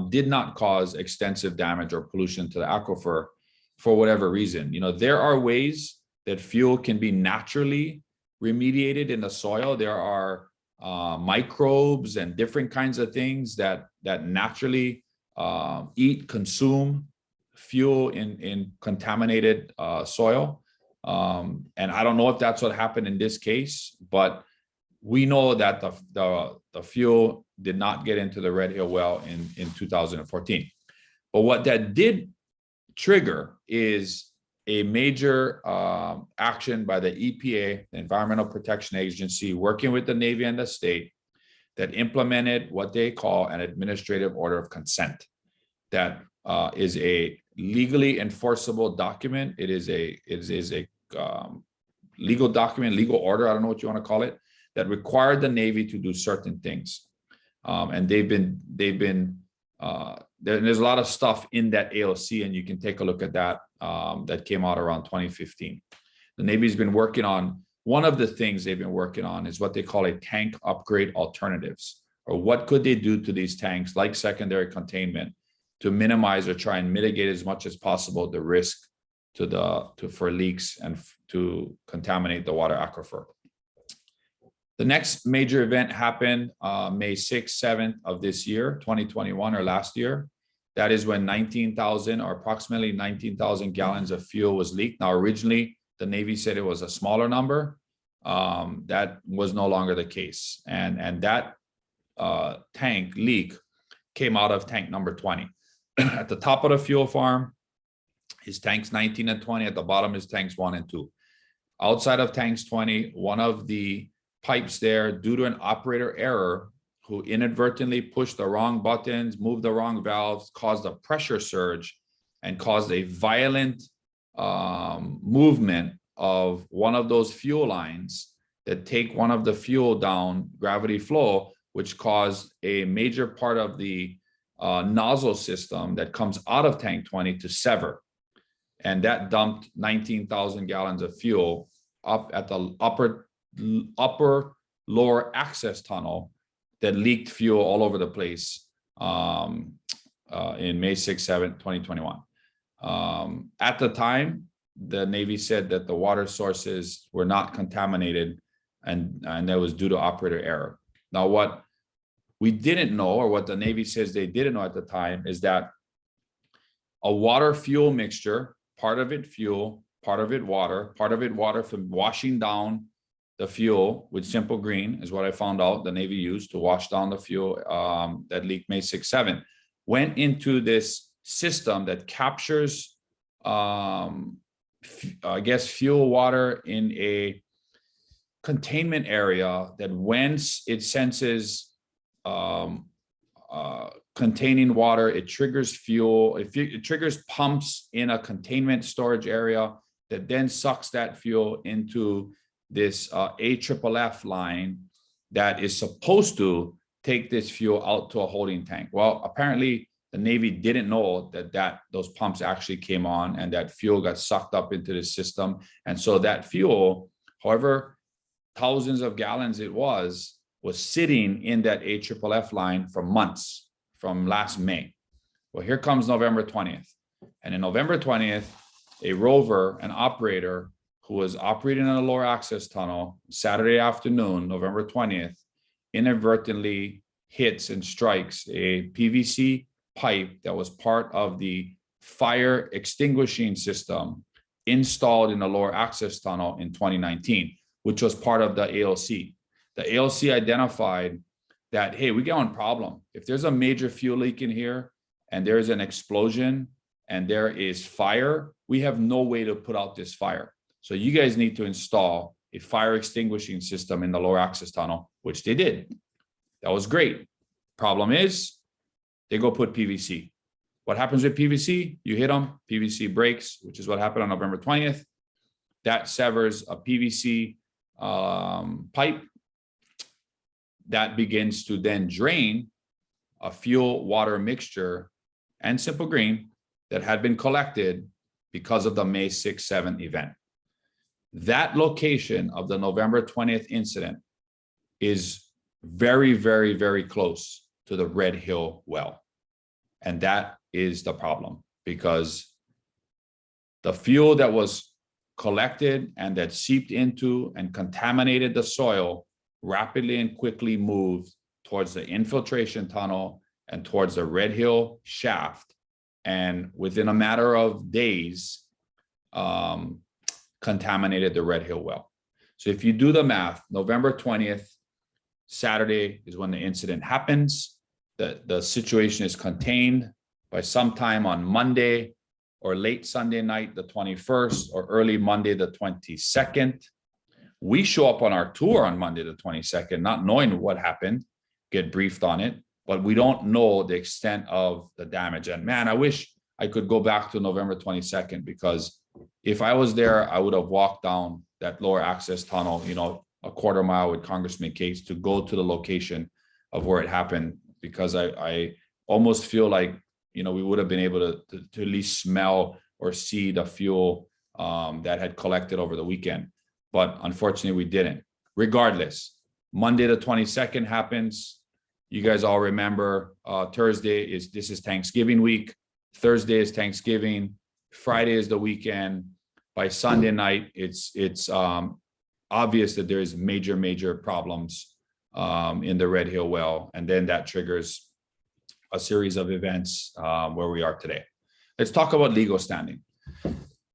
did not cause extensive damage or pollution to the aquifer for whatever reason. There are ways that fuel can be naturally remediated in the soil. There are microbes and different kinds of things that naturally consume fuel in contaminated soil. And I don't know if that's what happened in this case, but we know that the fuel did not get into the Red Hill well in 2014. But what that did trigger is a major action by the EPA, the Environmental Protection Agency, working with the Navy and the state, that implemented what they call an administrative order of consent. That is a legally enforceable document. It is a legal document, legal order, I don't know what you want to call it, that required the Navy to do certain things. And there's a lot of stuff in that AOC, and you can take a look at that, that came out around 2015. The Navy's been working on, one of the things they've been working on is what they call a tank upgrade alternatives, or what could they do to these tanks like secondary containment to minimize or try and mitigate as much as possible the risk for leaks and to contaminate the water aquifer. The next major event happened May 6th, 7th of this year, 2021 or last year. That is when 19,000 or approximately 19,000 gallons of fuel was leaked. Now, originally, the Navy said it was a smaller number. That was no longer the case. And that tank leak came out of tank number 20. At the top of the fuel farm is tanks 19 and 20. At the bottom is tanks 1 and 2. Outside of tanks 20, one of the pipes there, due to an operator error, who inadvertently pushed the wrong buttons, moved the wrong valves, caused a pressure surge and caused a violent movement of one of those fuel lines that take one of the fuel down gravity flow, which caused a major part of the nozzle system that comes out of tank 20 to sever. And that dumped 19,000 gallons of fuel up at the upper lower access tunnel that leaked fuel all over the place in May 6th, 7th, 2021. At the time, the Navy said that the water sources were not contaminated and that was due to operator error. Now, what we didn't know, or what the Navy says they didn't know at the time, is that a water fuel mixture, part of it fuel, part of it water from washing down the fuel with Simple Green is what I found out the Navy used to wash down the fuel that leaked May 6th, 7th, went into this system that captures, I guess, fuel water in a containment area that when it senses containing water, it triggers fuel. It triggers pumps in a containment storage area that then sucks that fuel into this AFFF line that is supposed to take this fuel out to a holding tank. Well, apparently the Navy didn't know that those pumps actually came on and that fuel got sucked up into the system. And so that fuel, however thousands of gallons it was sitting in that AFFF line for months, from last May. Well, here comes November 20th. And in November 20th, a rover, an operator who was operating in a lower access tunnel Saturday afternoon, November 20th, inadvertently hits and strikes a PVC pipe that was part of the fire extinguishing system installed in the lower access tunnel in 2019, which was part of the ALC. The ALC identified that, hey, we got one problem. If there's a major fuel leak in here and there's an explosion and there is fire, we have no way to put out this fire. So you guys need to install a fire extinguishing system in the lower access tunnel, which they did. That was great. Problem is, they go put PVC. What happens with PVC? You hit them, PVC breaks, which is what happened on November 20th. That severs a PVC pipe that begins to then drain a fuel water mixture and Simple Green that had been collected because of the May 6th, 7th event. That location of the November 20th incident is very, very, very close to the Red Hill well. And that is the problem, because the fuel that was collected and that seeped into and contaminated the soil rapidly and quickly moved towards the infiltration tunnel and towards the Red Hill shaft. And within a matter of days, contaminated the Red Hill well. So if you do the math, November 20th, Saturday is when the incident happens. The situation is contained by sometime on Monday or late Sunday night, the 21st, or early Monday, the 22nd. We show up on our tour on Monday, the 22nd, not knowing what happened, get briefed on it, but we don't know the extent of the damage. And man, I wish I could go back to November 22nd, because if I was there, I would have walked down that lower access tunnel, a quarter mile with Congressman Cates to go to the location of where it happened, because I almost feel like, we would have been able to at least smell or see the fuel that had collected over the weekend. But unfortunately, we didn't. Regardless, Monday the 22nd happens. You guys all remember this is Thanksgiving week. Thursday is Thanksgiving. Friday is the weekend. By Sunday night, it's obvious that there is major problems in the Red Hill well, and then that triggers a series of events where we are today. Let's talk about legal standing.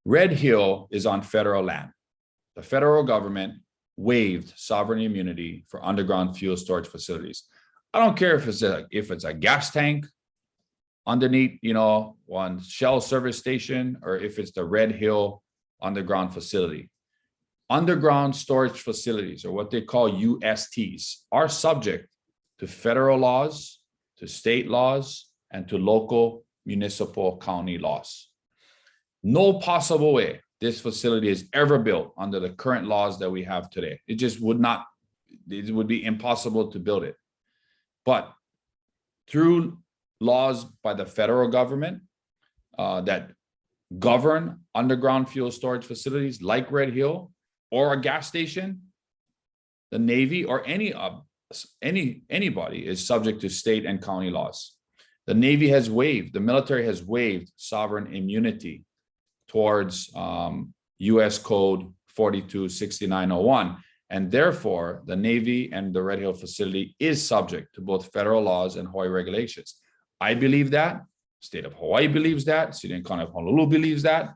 Red Hill is on federal land. The federal government waived sovereign immunity for underground fuel storage facilities. I don't care if it's a gas tank underneath, one Shell service station, or if it's the Red Hill underground facility. Underground storage facilities, or what they call USTs, are subject to federal laws, to state laws, and to local, municipal, county laws. No possible way this facility is ever built under the current laws that we have today. It would be impossible to build it. But through laws by the federal government that govern underground fuel storage facilities like Red Hill or a gas station, the Navy or anybody is subject to state and county laws. The military has waived sovereign immunity towards US Code 426901. And therefore, the Navy and the Red Hill facility is subject to both federal laws and Hawaii regulations. I believe that. State of Hawaii believes that. City and County of Honolulu believes that.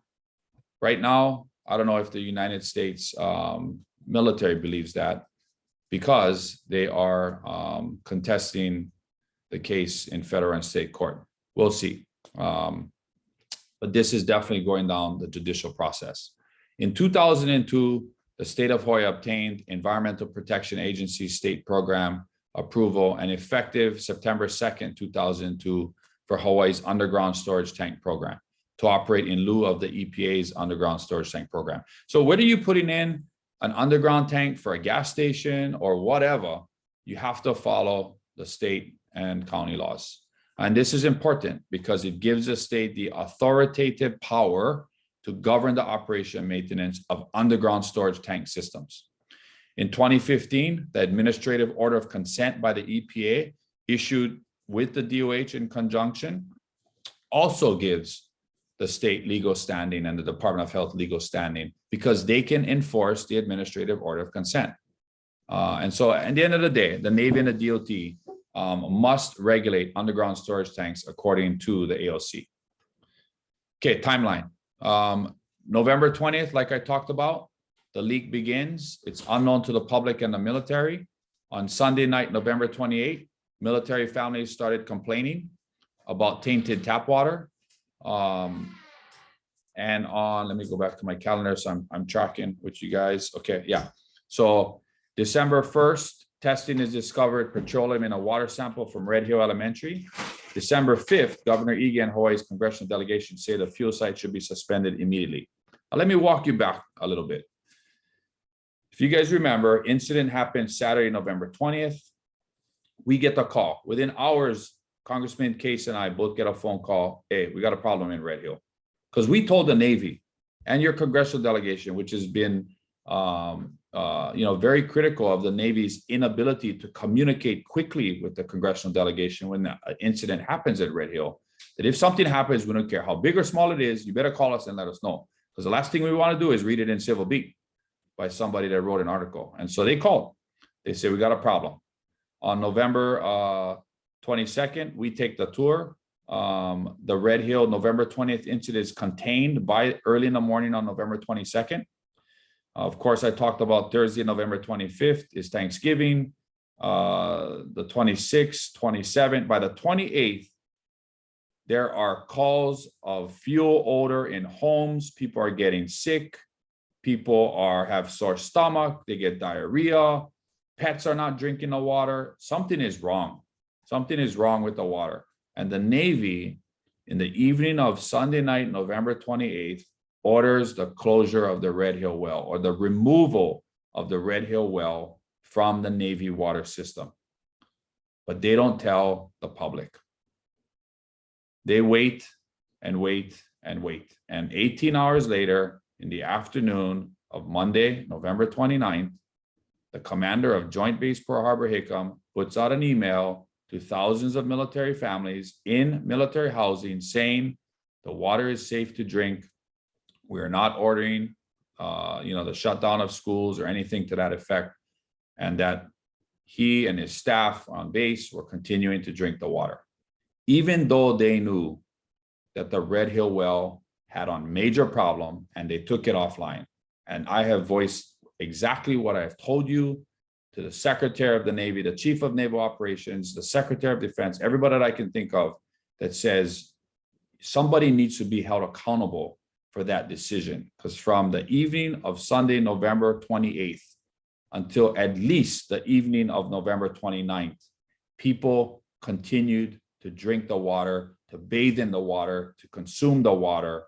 Right now, I don't know if the United States military believes that, because they are contesting the case in federal and state court. We'll see. But this is definitely going down the judicial process. In 2002, the state of Hawaii obtained Environmental Protection Agency state program approval, and effective September 2nd, 2002, for Hawaii's underground storage tank program to operate in lieu of the EPA's underground storage tank program. So whether you're putting in an underground tank for a gas station or whatever, you have to follow the state and county laws. And this is important because it gives the state the authoritative power to govern the operation and maintenance of underground storage tank systems. In 2015, the administrative order of consent by the EPA issued with the DOH in conjunction also gives the state legal standing and the Department of Health legal standing, because they can enforce the administrative order of consent. And so at the end of the day, the Navy and the DOT must regulate underground storage tanks according to the AOC. Okay, timeline. November 20th, like I talked about, the leak begins. It's unknown to the public and the military. On Sunday night, November 28th, military families started complaining about tainted tap water. And let me go back to my calendar, so I'm tracking with you guys. Okay, yeah. So December 1st, testing is discovered petroleum in a water sample from Red Hill Elementary. December 5th, Governor Ige and Hawaii's congressional delegation say the fuel site should be suspended immediately. Now, let me walk you back a little bit. If you guys remember, incident happened Saturday, November 20th. We get the call. Within hours, Congressman Case and I both get a phone call. Hey, we got a problem in Red Hill. Because we told the Navy and your congressional delegation, which has been very critical of the Navy's inability to communicate quickly with the congressional delegation when an incident happens at Red Hill, that if something happens, we don't care how big or small it is, you better call us and let us know. Because the last thing we want to do is read it in Civil Beat by somebody that wrote an article. And so they called. They say, we got a problem. On November 22nd, we take the tour. The Red Hill November 20th incident is contained by early in the morning on November 22nd. Of course, I talked about Thursday, November 25th is Thanksgiving. The 26th, 27th, by the 28th, there are calls of fuel odor in homes. People are getting sick. People have sore stomach. They get diarrhea. Pets are not drinking the water. Something is wrong. Something is wrong with the water. And the Navy, in the evening of Sunday night, November 28th, orders the closure of the Red Hill well, or the removal of the Red Hill well from the Navy water system. But they don't tell the public. They wait and wait and wait. And 18 hours later, in the afternoon of Monday, November 29th, the commander of Joint Base Pearl Harbor Hickam puts out an email to to thousands of military families in military housing, saying the water is safe to drink. We are not ordering, the shutdown of schools or anything to that effect, and that he and his staff on base were continuing to drink the water, even though they knew that the Red Hill well had a major problem and they took it offline. And I have voiced exactly what I've told you to the Secretary of the Navy, the Chief of Naval Operations, the Secretary of Defense, everybody that I can think of that says somebody needs to be held accountable for that decision. Because from the evening of Sunday, November 28th, until at least the evening of November 29th, people continued to drink the water, to bathe in the water, to consume the water.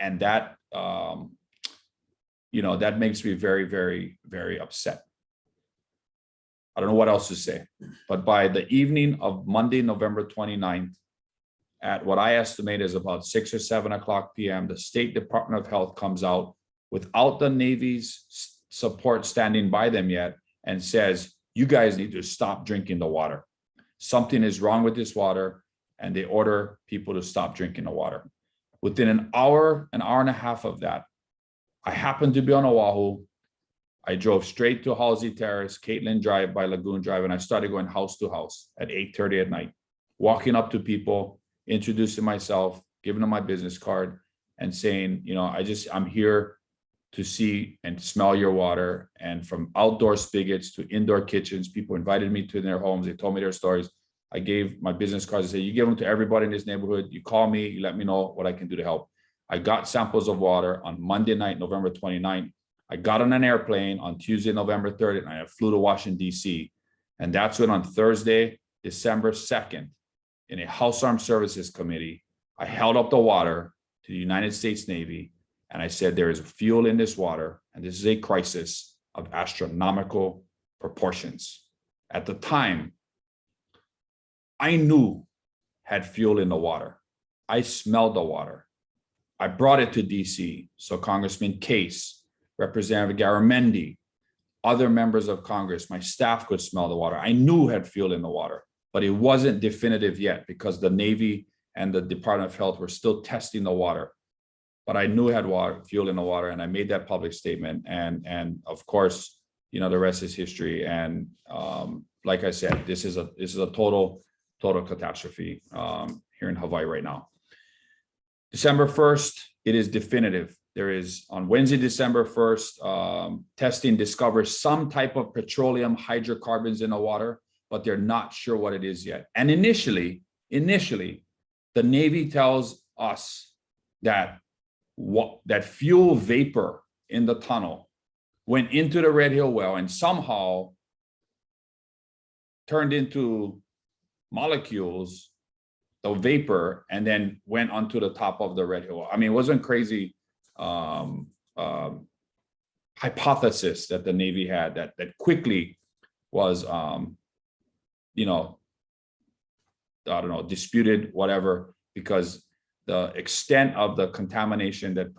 And that, that makes me very, very, very upset. I don't know what else to say, but by the evening of Monday, November 29th, at what I estimate is about 6 or 7 o'clock p.m., the State Department of Health comes out without the Navy's support standing by them yet and says, you guys need to stop drinking the water. Something is wrong with this water, and they order people to stop drinking the water. Within an hour and a half of that, I happened to be on Oahu. I drove straight to Halsey Terrace, Caitlin Drive by Lagoon Drive, and I started going house to house at 8:30 at night, walking up to people, introducing myself, giving them my business card, and saying, I'm here to see and smell your water. And from outdoor spigots to indoor kitchens, people invited me to their homes. They told me their stories. I gave my business cards. I said, you give them to everybody in this neighborhood. You call me, you let me know what I can do to help. I got samples of water on Monday night, November 29th. I got on an airplane on Tuesday, November 3rd, and I flew to Washington, D.C. And that's when on Thursday, December 2nd, in a House Armed Services Committee, I held up the water to the United States Navy, and I said, there is fuel in this water, and this is a crisis of astronomical proportions. At the time, I knew had fuel in the water. I smelled the water. I brought it to DC. So Congressman Case, Representative Garamendi, other members of Congress, my staff could smell the water. I knew had fuel in the water, but it wasn't definitive yet because the Navy and the Department of Health were still testing the water. But I knew it had fuel in the water, and I made that public statement. And of course, the rest is history. And like I said, this is a total catastrophe here in Hawaii right now. December 1st, it is definitive. There is on Wednesday, December 1st, testing discovers some type of petroleum hydrocarbons in the water, but they're not sure what it is yet. And initially, the Navy tells us that fuel vapor in the tunnel went into the Red Hill well and somehow turned into molecules, the vapor, and then went onto the top of the Red Hill. I mean, it wasn't crazy hypothesis that the Navy had that quickly was, disputed, whatever, because the extent of the contamination that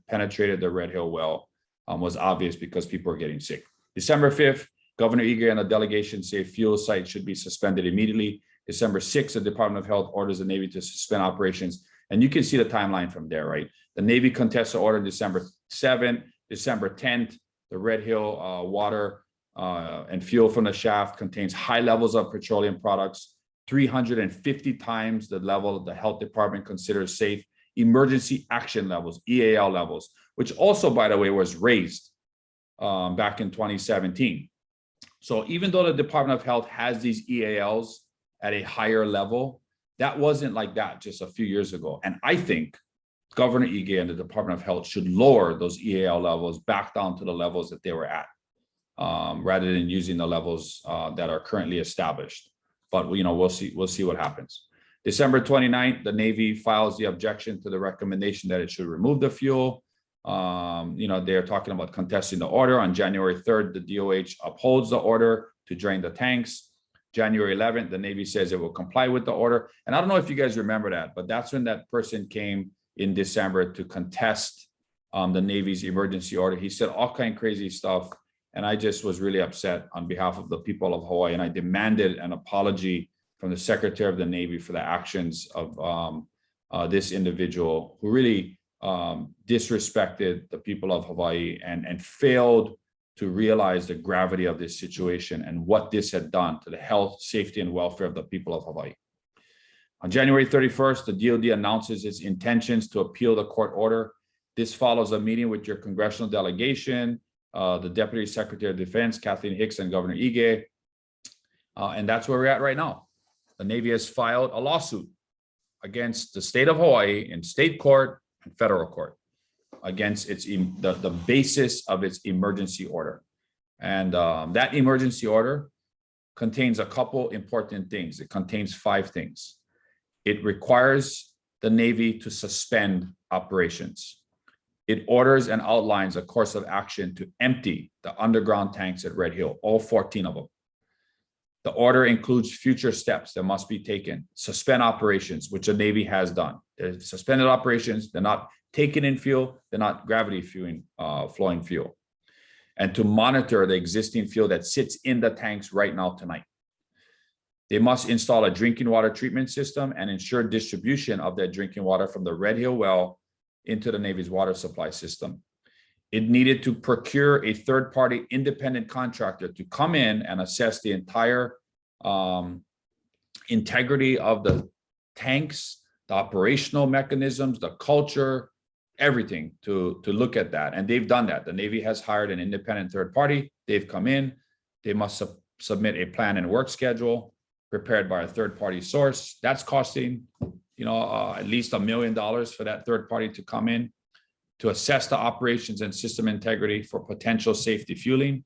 penetrated the Red Hill well was obvious because people were getting sick. December 5th, Governor Ige and a delegation say fuel sites should be suspended immediately. December 6th, the Department of Health orders the Navy to suspend operations. And you can see the timeline from there, right? The Navy contests the order December 7th, December 10th. The Red Hill water and fuel from the shaft contains high levels of petroleum products, 350 times the level the health department considers safe. Emergency action levels, EAL levels, which also, by the way, was raised back in 2017. So even though the Department of Health has these EALs at a higher level, that wasn't like that just a few years ago. And I think Governor Ige and the Department of Health should lower those EAL levels back down to the levels that they were at, rather than using the levels that are currently established. But we'll see what happens. December 29th, the Navy files the objection to the recommendation that it should remove the fuel. They're talking about contesting the order. On January 3rd, the DOH upholds the order to drain the tanks. January 11th, the Navy says it will comply with the order. And I don't know if you guys remember that, but that's when that person came in December to contest the Navy's emergency order. He said all kind of crazy stuff. And I just was really upset on behalf of the people of Hawaii. And I demanded an apology from the Secretary of the Navy for the actions of this individual who really disrespected the people of Hawaii and failed to realize the gravity of this situation and what this had done to the health, safety, and welfare of the people of Hawaii. On January 31st, the DoD announces its intentions to appeal the court order. This follows a meeting with your congressional delegation, the Deputy Secretary of Defense, Kathleen Hicks, and Governor Ige. And that's where we're at right now. The Navy has filed a lawsuit against the state of Hawaii in state court and federal court against the basis of its emergency order. And that emergency order contains a couple important things. It contains 5 things. It requires the Navy to suspend operations. It orders and outlines a course of action to empty the underground tanks at Red Hill, all 14 of them. The order includes future steps that must be taken. Suspend operations, which the Navy has done. They've suspended operations. They're not taking in fuel. They're not gravity flowing fuel. And to monitor the existing fuel that sits in the tanks right now tonight. They must install a drinking water treatment system and ensure distribution of that drinking water from the Red Hill well into the Navy's water supply system. It needed to procure a third-party independent contractor to come in and assess the entire integrity of the tanks, the operational mechanisms, the culture, everything to look at that. And they've done that. The Navy has hired an independent third party. They've come in. They must submit a plan and work schedule prepared by a third-party source. That's costing, at least $1 million for that third party to come in to assess the operations and system integrity for potential safety fueling.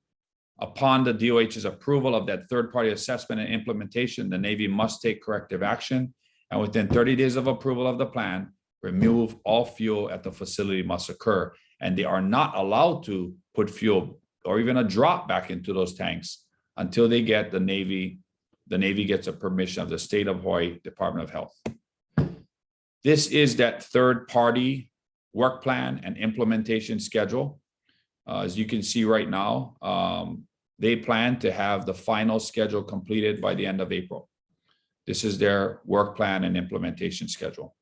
Upon the DOH's approval of that third-party assessment and implementation, the Navy must take corrective action. And within 30 days of approval of the plan, remove all fuel at the facility must occur. And they are not allowed to put fuel or even a drop back into those tanks until they get the Navy gets a permission of the state of Hawaii Department of Health. This is that third-party work plan and implementation schedule. As you can see right now, they plan to have the final schedule completed by the end of April. This is their work plan and implementation schedule.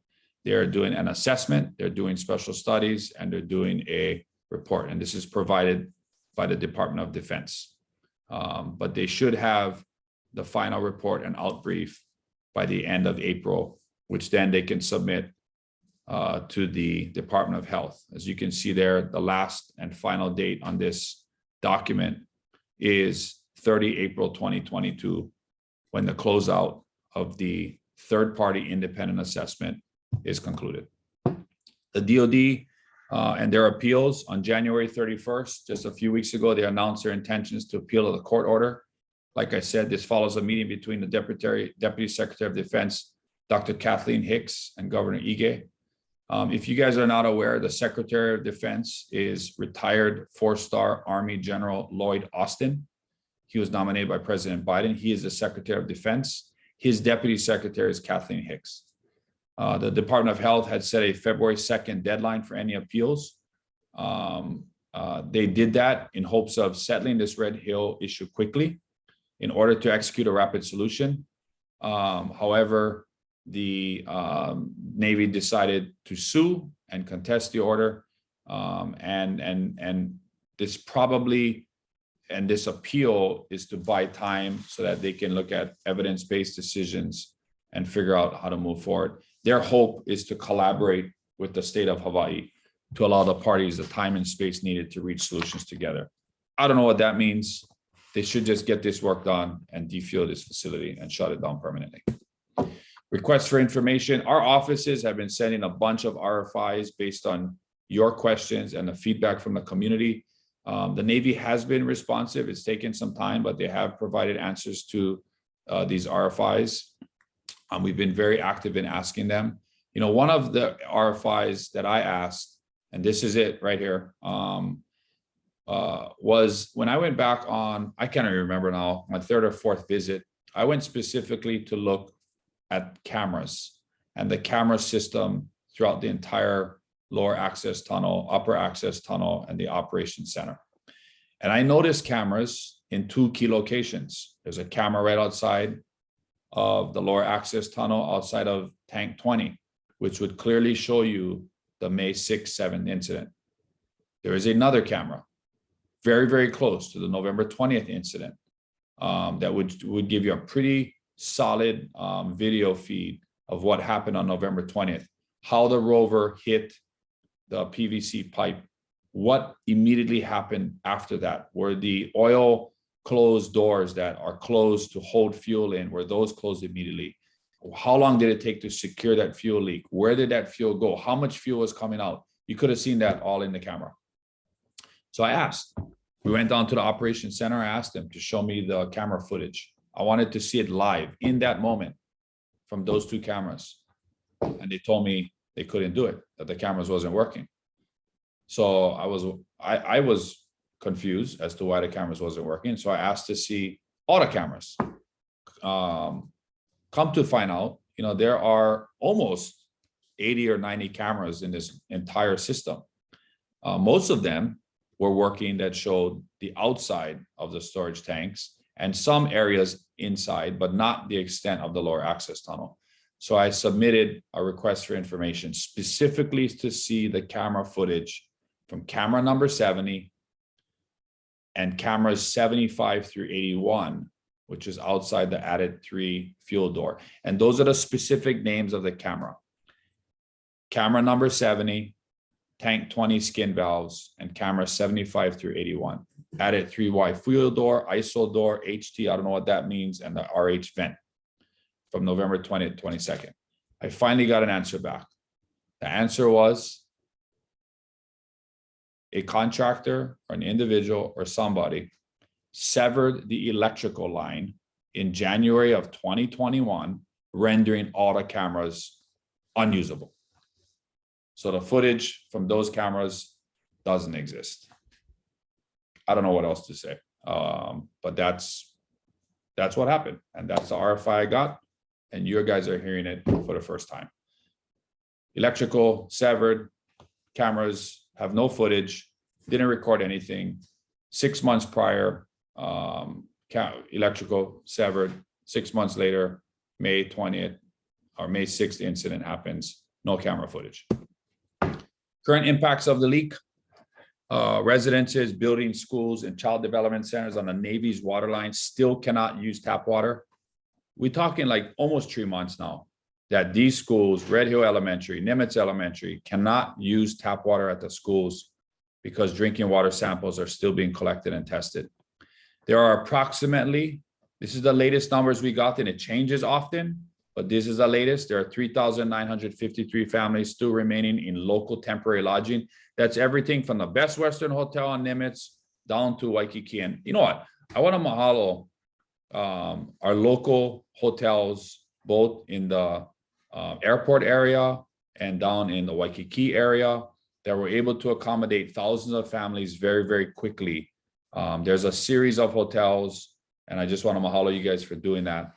They're doing an assessment, they're doing special studies, and they're doing a report. And this is provided by the Department of Defense. But they should have the final report and outbrief by the end of April, which then they can submit to the Department of Health. As you can see there, the last and final date on this document is 30 April 2022, when the closeout of the third-party independent assessment is concluded. The DoD and their appeals on January 31st, just a few weeks ago, they announced their intentions to appeal the court order. Like I said, this follows a meeting between the Deputy Secretary of Defense, Dr. Kathleen Hicks, and Governor Ige. If you guys are not aware, the Secretary of Defense is retired 4-star Army General Lloyd Austin. He was nominated by President Biden. He is the Secretary of Defense. His Deputy Secretary is Kathleen Hicks. The Department of Health had set a February 2nd deadline for any appeals. They did that in hopes of settling this Red Hill issue quickly in order to execute a rapid solution. However, the Navy decided to sue and contest the order. And this appeal is to buy time so that they can look at evidence-based decisions and figure out how to move forward. Their hope is to collaborate with the state of Hawaii to allow the parties the time and space needed to reach solutions together. I don't know what that means. They should just get this work done and defuel this facility and shut it down permanently. Requests for information. Our offices have been sending a bunch of RFIs based on your questions and the feedback from the community. The Navy has been responsive. It's taken some time, but they have provided answers to these RFIs. We've been very active in asking them. One of the RFIs that I asked, and this is it right here, was when I went back on, I can't even remember now, my 3rd or 4th visit, I went specifically to look at cameras and the camera system throughout the entire lower access tunnel, upper access tunnel, and the operations center. And I noticed cameras in two key locations. There's a camera right outside of the lower access tunnel outside of tank 20, which would clearly show you the May 6th, 7th incident. There is another camera very, very close to the November 20th incident that would give you a pretty solid video feed of what happened on November 20th, how the rover hit the PVC pipe, what immediately happened after that, were the oil closed doors that are closed to hold fuel in, were those closed immediately? How long did it take to secure that fuel leak? Where did that fuel go? How much fuel was coming out? You could have seen that all in the camera. So I asked, we went down to the operations center. I asked them to show me the camera footage. I wanted to see it live in that moment from those two cameras. And they told me they couldn't do it, that the cameras wasn't working. So I was confused as to why the cameras wasn't working. So I asked to see all the cameras. Come to find out, there are almost 80 or 90 cameras in this entire system. Most of them were working that showed the outside of the storage tanks and some areas inside, but not the extent of the lower access tunnel. So I submitted a request for information specifically to see the camera footage from camera number 70 and cameras 75 through 81, which is outside the added 3 fuel door. And those are the specific names of the camera. Camera number 70, tank 20 skin valves, and camera 75 through 81. Added 3Y fuel door, ISO door, HT, I don't know what that means, and the RH vent from November 20th, 22nd. I finally got an answer back. The answer was a contractor or an individual or somebody severed the electrical line in January of 2021, rendering all the cameras unusable. So the footage from those cameras doesn't exist. I don't know what else to say, but that's what happened. And that's the RFI I got. And you guys are hearing it for the first time. Electrical severed, cameras have no footage, didn't record anything. 6 months prior, electrical severed. 6 months later, May 20th or May 6th incident happens, no camera footage. Current impacts of the leak: residences, buildings, schools, and child development centers on the Navy's water line still cannot use tap water. We're talking like almost 3 months now that these schools, Red Hill Elementary, Nimitz Elementary, cannot use tap water at the schools because drinking water samples are still being collected and tested. There are approximately, this is the latest numbers we got, and it changes often, but this is the latest. There are 3,953 families still remaining in local temporary lodging. That's everything from the Best Western Hotel on Nimitz down to Waikiki. And you know what? I want to mahalo our local hotels, both in the airport area and down in the Waikiki area, that were able to accommodate thousands of families very, very quickly. There's a series of hotels, and I just want to mahalo you guys for doing that,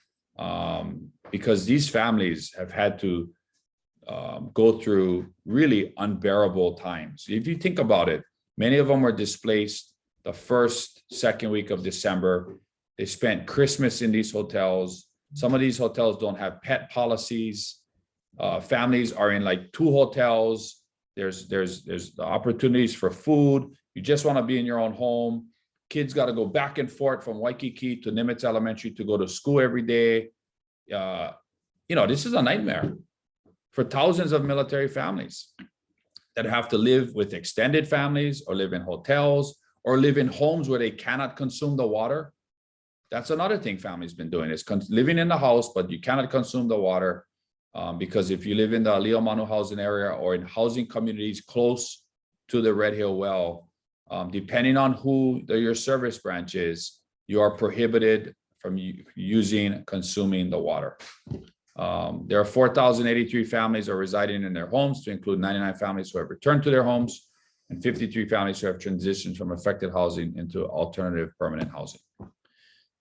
because these families have had to go through really unbearable times. If you think about it, many of them were displaced the first, second week of December. They spent Christmas in these hotels. Some of these hotels don't have pet policies. Families are in like 2 hotels. There's the opportunities for food. You just want to be in your own home. Kids got to go back and forth from Waikiki to Nimitz Elementary to go to school every day. This is a nightmare for thousands of military families that have to live with extended families or live in hotels or live in homes where they cannot consume the water. That's another thing families been doing, is living in the house, but you cannot consume the water because if you live in the Leo Manu housing area or in housing communities close to the Red Hill well, depending on who your service branch is, you are prohibited from consuming the water. There are 4,083 families are residing in their homes, to include 99 families who have returned to their homes and 53 families who have transitioned from affected housing into alternative permanent housing.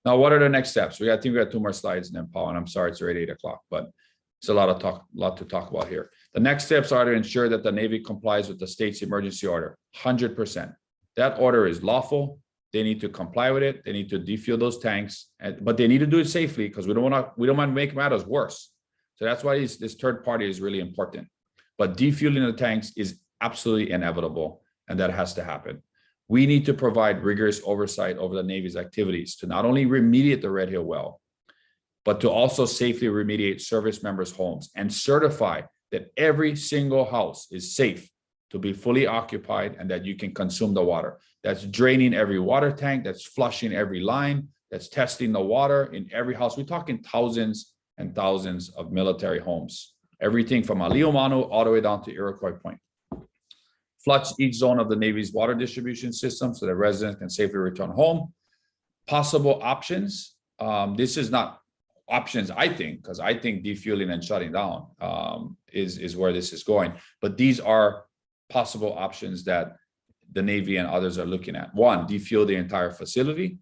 Now, what are the next steps? I think we got 2 more slides and then Paul, and I'm sorry it's already 8 o'clock, but it's a lot to talk about here. The next steps are to ensure that the Navy complies with the state's emergency order, 100%. That order is lawful. They need to comply with it. They need to defuel those tanks, but they need to do it safely because we don't want to make matters worse. So that's why this third party is really important. But defueling the tanks is absolutely inevitable, and that has to happen. We need to provide rigorous oversight over the Navy's activities to not only remediate the Red Hill well, but to also safely remediate service members' homes and certify that every single house is safe to be fully occupied and that you can consume the water. That's draining every water tank, that's flushing every line, that's testing the water in every house. We're talking thousands and thousands of military homes, everything from Aliomanu all the way down to Iroquois Point. Flush each zone of the Navy's water distribution system so that residents can safely return home. Possible options. This is not options, I think, because I think defueling and shutting down is where this is going. But these are possible options that the Navy and others are looking at. One, defuel the entire facility.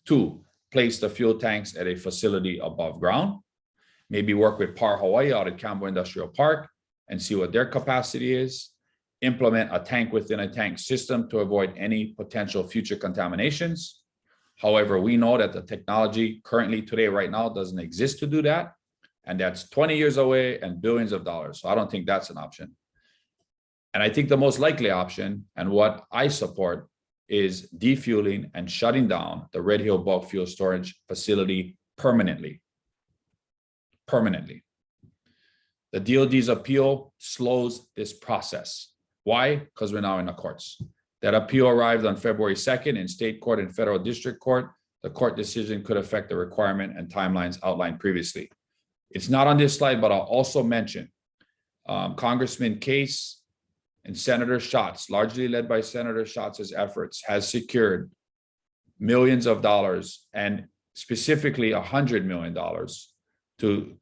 Two, place the fuel tanks at a facility above ground. Maybe work with PAR Hawaii out at Cambo Industrial Park and see what their capacity is. Implement a tank within a tank system to avoid any potential future contaminations. However, we know that the technology currently today, right now, doesn't exist to do that. And that's 20 years away and billions of dollars. So I don't think that's an option. And I think the most likely option, and what I support, is defueling and shutting down the Red Hill bulk fuel storage facility permanently. Permanently. The DOD's appeal slows this process. Why? Because we're now in the courts. That appeal arrived on February 2nd in state court and federal district court. The court decision could affect the requirement and timelines outlined previously. It's not on this slide, but I'll also mention Congressman Case and Senator Schatz, largely led by Senator Schatz's efforts, has secured millions of dollars and specifically $100 million to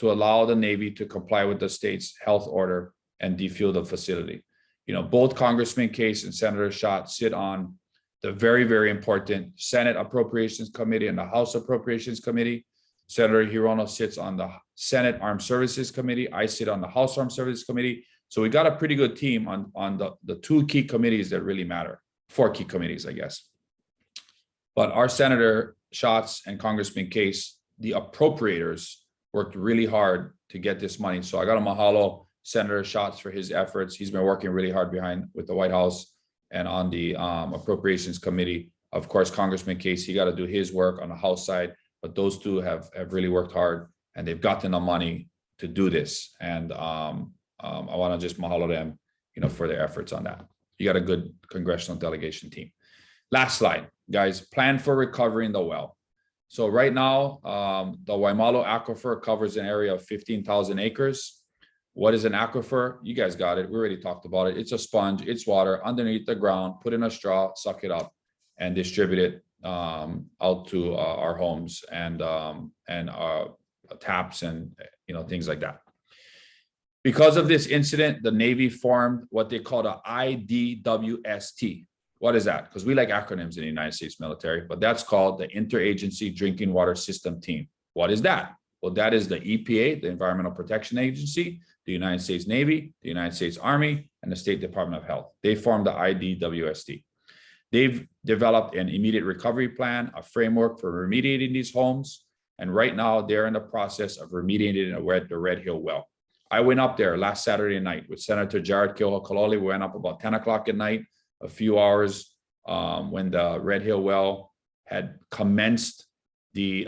allow the Navy to comply with the state's health order and defuel the facility. You know, both Congressman Case and Senator Schatz sit on the very, very important Senate Appropriations Committee and the House Appropriations Committee. Senator Hirono sits on the Senate Armed Services Committee. I sit on the House Armed Services Committee. So we got a pretty good team on the two key committees that really matter, four key committees, I guess. But our Senator Schatz and Congressman Case, the appropriators, worked really hard to get this money. So I got to mahalo Senator Schatz for his efforts. He's been working really hard with the White House and on the Appropriations Committee. Of course, Congressman Case, he got to do his work on the House side, but those two have really worked hard and they've gotten the money to do this. And I want to just mahalo them, you know, for their efforts on that. You got a good congressional delegation team. Last slide, guys. Plan for recovering the well. So right now, the Waimalo Aquifer covers an area of 15,000 acres. What is an aquifer? You guys got it. We already talked about it. It's a sponge. It's water underneath the ground. Put in a straw, suck it up, and distribute it out to our homes and taps and things like that. Because of this incident, the Navy formed what they call the IDWST. What is that? Because we like acronyms in the United States military, but that's called the Interagency Drinking Water System Team. What is that? Well, that is the EPA, the Environmental Protection Agency, the United States Navy, the United States Army, and the State Department of Health. They formed the IDWST. They've developed an immediate recovery plan, a framework for remediating these homes. And right now they're in the process of remediating the Red Hill well. I went up there last Saturday night with Senator Jared Keohakalole. We went up about 10 o'clock at night, a few hours when the Red Hill well had commenced the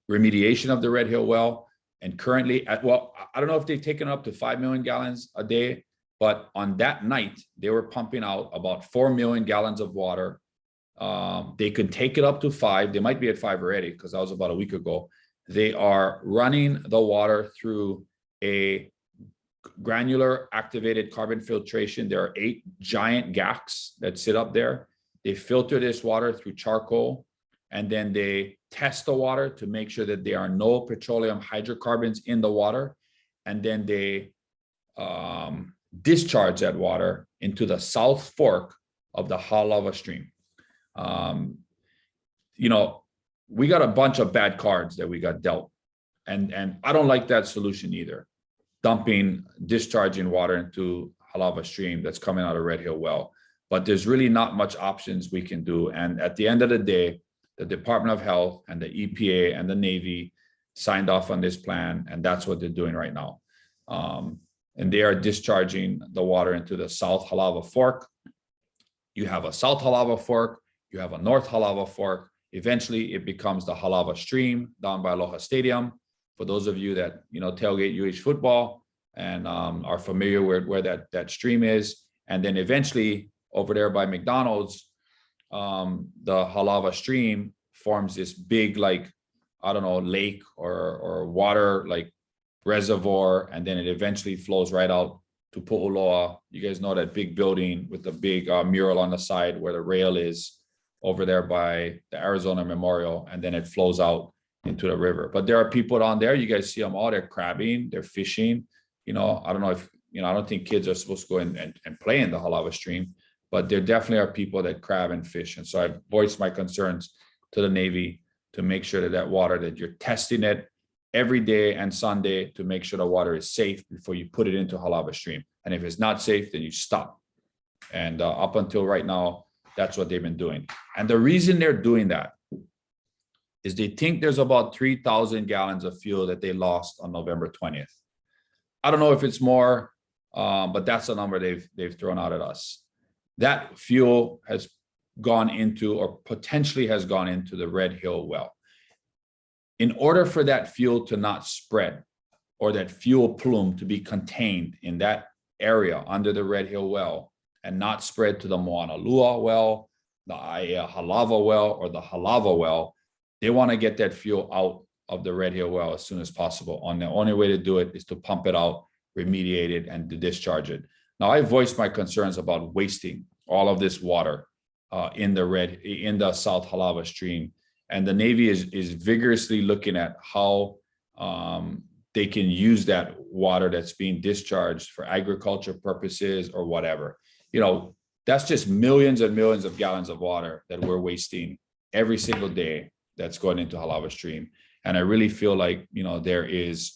remediation of the Red Hill well. And currently I don't know if they've taken up to 5 million gallons a day, but on that night, they were pumping out about 4 million gallons of water. They could take it up to 5. They might be at 5 already because that was about a week ago. They are running the water through a granular activated carbon filtration. There are 8 giant GACs that sit up there. They filter this water through charcoal, and then they test the water to make sure that there are no petroleum hydrocarbons in the water. And then they discharge that water into the South Fork of the Halawa Stream. We got a bunch of bad cards that we got dealt. And I don't like that solution either. Discharging water into Halawa Stream that's coming out of Red Hill well. but there's really not much options we can do. And at the end of the day, the Department of Health and the EPA and the Navy signed off on this plan, and that's what they're doing right now. And they are discharging the water into the South Halava Fork. You have a South Halava Fork, you have a North Halava Fork. Eventually, it becomes the Halava Stream down by Aloha Stadium. For those of you that tailgate UH football and are familiar with where that stream is, and then eventually over there by McDonald's, the Halava Stream forms this big, like, I don't know, lake or water like reservoir, and then it eventually flows right out to Pu'uloa. You guys know that big building with the big mural on the side where the rail is over there by the Arizona Memorial, and then it flows out into the river. But there are people down there. You guys see them all. They're crabbing, they're fishing. I don't know if, I don't think kids are supposed to go in and play in the Halava Stream, but there definitely are people that crab and fish. And so I've voiced my concerns to the Navy to make sure that water, that you're testing it every day and Sunday to make sure the water is safe before you put it into Halava Stream. And if it's not safe, then you stop. And up until right now, that's what they've been doing. And the reason they're doing that is they think there's about 3,000 gallons of fuel that they lost on November 20th. I don't know if it's more, but that's the number they've thrown out at us. That fuel has gone into, or potentially has gone into, the Red Hill well. In order for that fuel to not spread, or that fuel plume to be contained in that area under the Red Hill well and not spread to the Moanalua well, the Aiea Halava well, or the Halava well, they want to get that fuel out of the Red Hill well as soon as possible. And the only way to do it is to pump it out, remediate it, and to discharge it. Now, I voiced my concerns about wasting all of this water in the South Halava Stream, and the Navy is vigorously looking at how they can use that water that's being discharged for agriculture purposes or whatever. That's just millions and millions of gallons of water that we're wasting every single day that's going into Halava Stream. And I really feel like, there is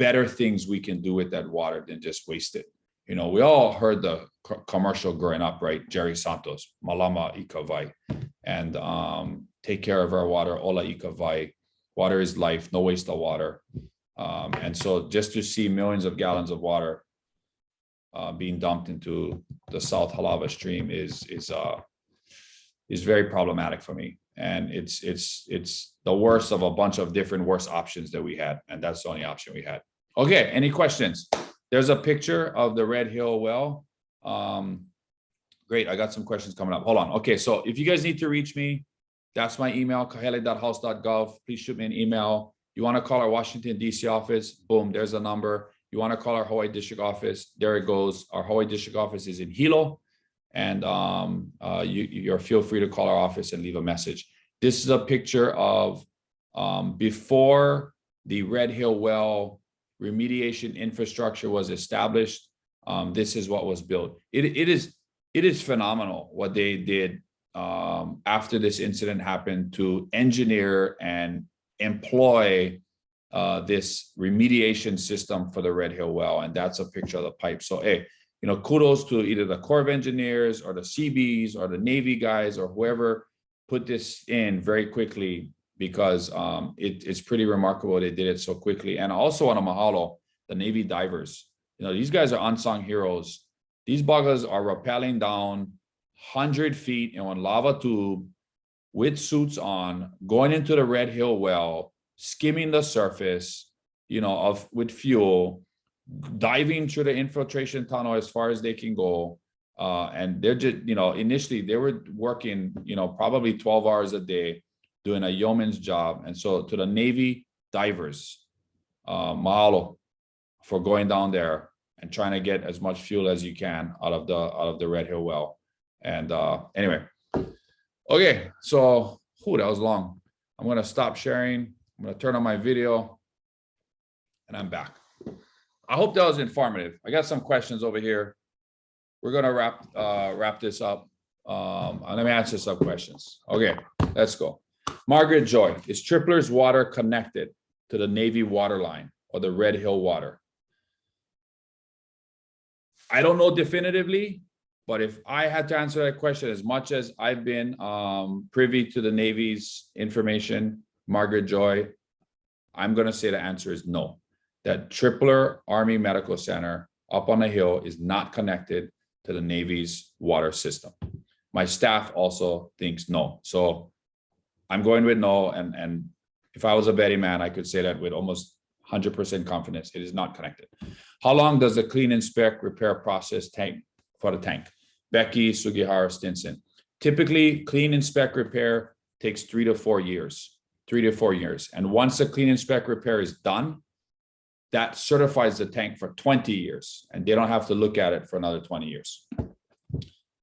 better things we can do with that water than just waste it. We all heard the commercial growing up, right? Jerry Santos, Malama Ikavai, and take care of our water, Ola Ikavai. Water is life, no waste of water. And so just to see millions of gallons of water being dumped into the South Halava Stream is very problematic for me. And it's the worst of a bunch of different worse options that we had, and that's the only option we had. Okay, any questions? There's a picture of the Red Hill well. Great, I got some questions coming up. Hold on. Okay, so if you guys need to reach me, that's my email, kahele.house.gov. Please shoot me an email. You want to call our Washington, D.C. office? Boom, there's a number. You want to call our Hawaii District office? There it goes. Our Hawaii District office is in Hilo. And you're feel free to call our office and leave a message. This is a picture of before the Red Hill well remediation infrastructure was established. This is what was built. It is phenomenal what they did after this incident happened to engineer and employ this remediation system for the Red Hill well. And that's a picture of the pipe. So, hey, kudos to either the Corps of Engineers or the Seabees or the Navy guys or whoever put this in very quickly, because it's pretty remarkable they did it so quickly. And also want to mahalo the Navy divers. These guys are unsung heroes. These buggers are rappelling down 100 feet in one lava tube with suits on, going into the Red Hill well, skimming the surface, with fuel, diving through the infiltration tunnel as far as they can go. And they're just, initially they were working, probably 12 hours a day doing a yeoman's job. And so to the Navy divers, mahalo for going down there and trying to get as much fuel as you can out of the Red Hill well. And anyway, okay, so that was long. I'm going to stop sharing. I'm going to turn on my video and I'm back. I hope that was informative. I got some questions over here. We're going to wrap this up. Let me answer some questions. Okay, let's go. Margaret Joy, is Tripler's water connected to the Navy water line or the Red Hill water? I don't know definitively, But if I had to answer that question, as much as I've been privy to the Navy's information, Margaret Joy, I'm going to say the answer is no. That Tripler Army Medical Center up on the hill is not connected to the Navy's water system. My staff also thinks no. So I'm going with no. And if I was a betting man, I could say that with almost 100% confidence, it is not connected. How long does the clean, inspect, repair process take for the tank? Becky Sugihara Stinson. Typically, clean, inspect, repair takes 3 to 4 years. 3 to 4 years. And once the clean, inspect, repair is done, that certifies the tank for 20 years. And they don't have to look at it for another 20 years.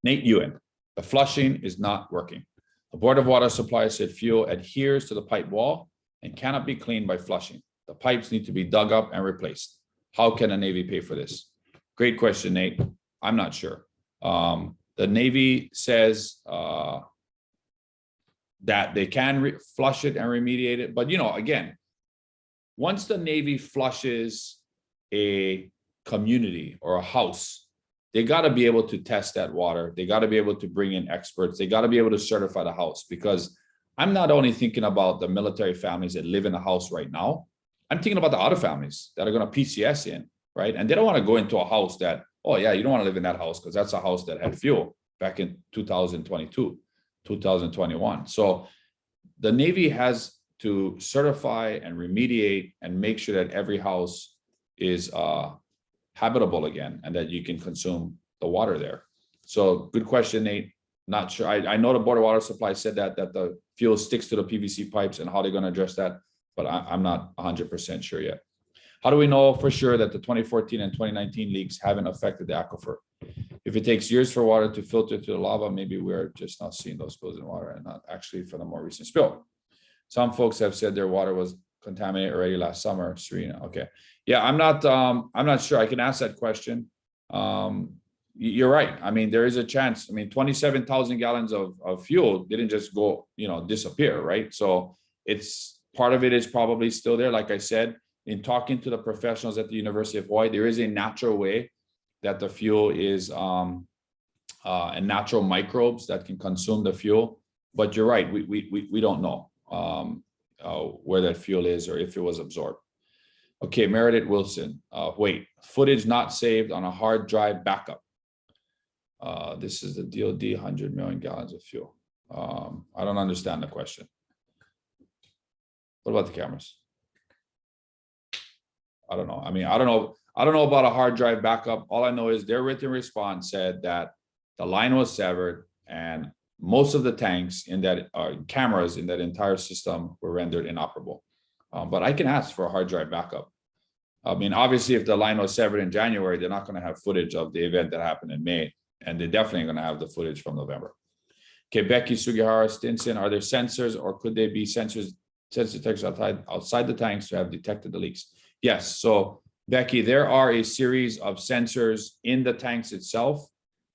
Nate Ewan. The flushing is not working. The Board of Water Supply said fuel adheres to the pipe wall and cannot be cleaned by flushing. The pipes need to be dug up and replaced. How can the Navy pay for this? Great question, Nate. I'm not sure. The Navy says that they can flush it and remediate it. But, again, once the Navy flushes a community or a house, they got to be able to test that water. They got to be able to bring in experts. They got to be able to certify the house, because I'm not only thinking about the military families that live in the house right now. I'm thinking about the other families that are going to PCS in, right? And they don't want to go into a house that, oh yeah, you don't want to live in that house because that's a house that had fuel back in 2022, 2021. So the Navy has to certify and remediate and make sure that every house is habitable again and that you can consume the water there. So good question, Nate. Not sure. I know the Board of Water Supply said that the fuel sticks to the PVC pipes and how they're going to address that, but I'm not 100% sure yet. How do we know for sure that the 2014 and 2019 leaks haven't affected the aquifer? If it takes years for water to filter through the lava, maybe we're just not seeing those spills in water and not actually for the more recent spill. Some folks have said their water was contaminated already last summer. Serena, okay. Yeah, I'm not sure. I can ask that question. You're right. I mean, there is a chance. I mean, 27,000 gallons of fuel didn't just go, disappear, right? So it's part of it is probably still there. Like I said, in talking to the professionals at the University of Hawaii, there is a natural way that the fuel is and natural microbes that can consume the fuel. But you're right. We don't know where that fuel is or if it was absorbed. Okay, Meredith Wilson. Wait, footage not saved on a hard drive backup. This is the DoD 100 million gallons of fuel. I don't understand the question. What about the cameras? I don't know. I mean, I don't know about a hard drive backup. All I know is their written response said that the line was severed and most of the tanks in that cameras in that entire system were rendered inoperable. But I can ask for a hard drive backup. I mean, obviously, if the line was severed in January, they're not going to have footage of the event that happened in May, and they're definitely going to have the footage from November. Okay, Becky Sugihara Stinson, are there sensors or could they be sensor detectors outside the tanks to have detected the leaks? Yes. So, Becky, there are a series of sensors in the tanks itself.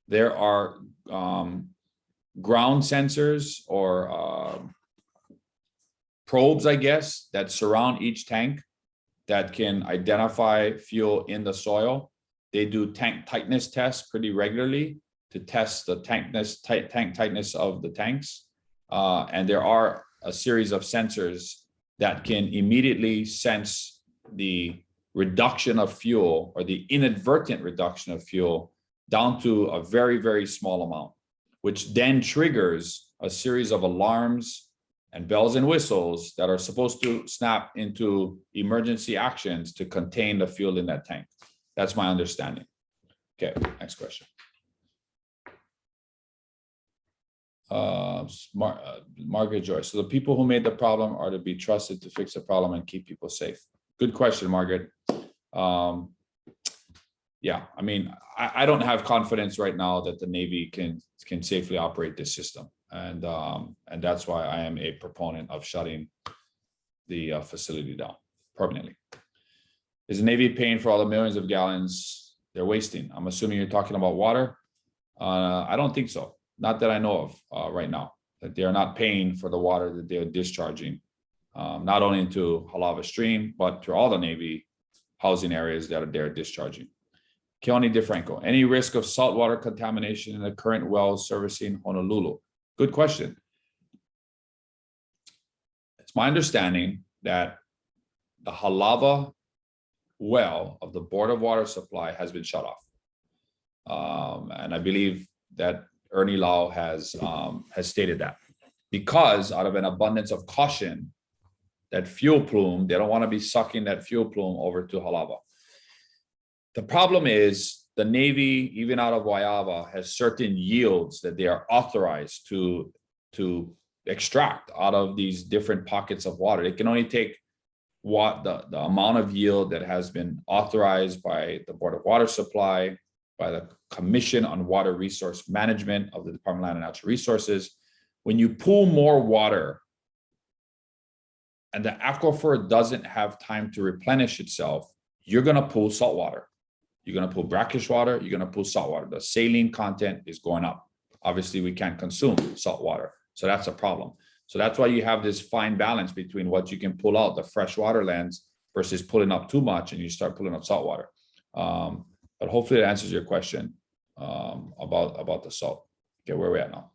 There are ground sensors or probes, I guess, that surround each tank that can identify fuel in the soil. They do tank tightness tests pretty regularly to test the tank tightness of the tanks. And there are a series of sensors that can immediately sense the reduction of fuel or the inadvertent reduction of fuel down to a very, very small amount, which then triggers a series of alarms and bells and whistles that are supposed to snap into emergency actions to contain the fuel in that tank. That's my understanding. Okay, next question. Margaret Joyce. So the people who made the problem are to be trusted to fix the problem and keep people safe. Good question, Margaret. Yeah, I mean, I don't have confidence right now that the Navy can safely operate this system. And that's why I am a proponent of shutting the facility down permanently. Is the Navy paying for all the millions of gallons they're wasting? I'm assuming you're talking about water. I don't think so. Not that I know of right now, that they are not paying for the water that they're discharging, not only into Halava Stream, but to all the Navy housing areas that they're discharging. Keone DeFranco, any risk of saltwater contamination in the current wells servicing Honolulu? Good question. It's my understanding that the Halava well of the Board of Water Supply has been shut off. And I believe that Ernie Lau has stated that, because out of an abundance of caution, that fuel plume, they don't want to be sucking that fuel plume over to Halava. The problem is the Navy, even out of Waiawa, has certain yields that they are authorized to extract out of these different pockets of water. They can only take what the amount of yield that has been authorized by the Board of Water Supply, by the Commission on Water Resource Management of the Department of Land and Natural Resources. When you pull more water and the aquifer doesn't have time to replenish itself, you're going to pull salt water. You're going to pull brackish water. You're going to pull salt water. The saline content is going up. Obviously, we can't consume salt water. So that's a problem. So that's why you have this fine balance between what you can pull out, the freshwater lands, versus pulling up too much and you start pulling up salt water. But hopefully it answers your question about the salt. Okay, where are we at now?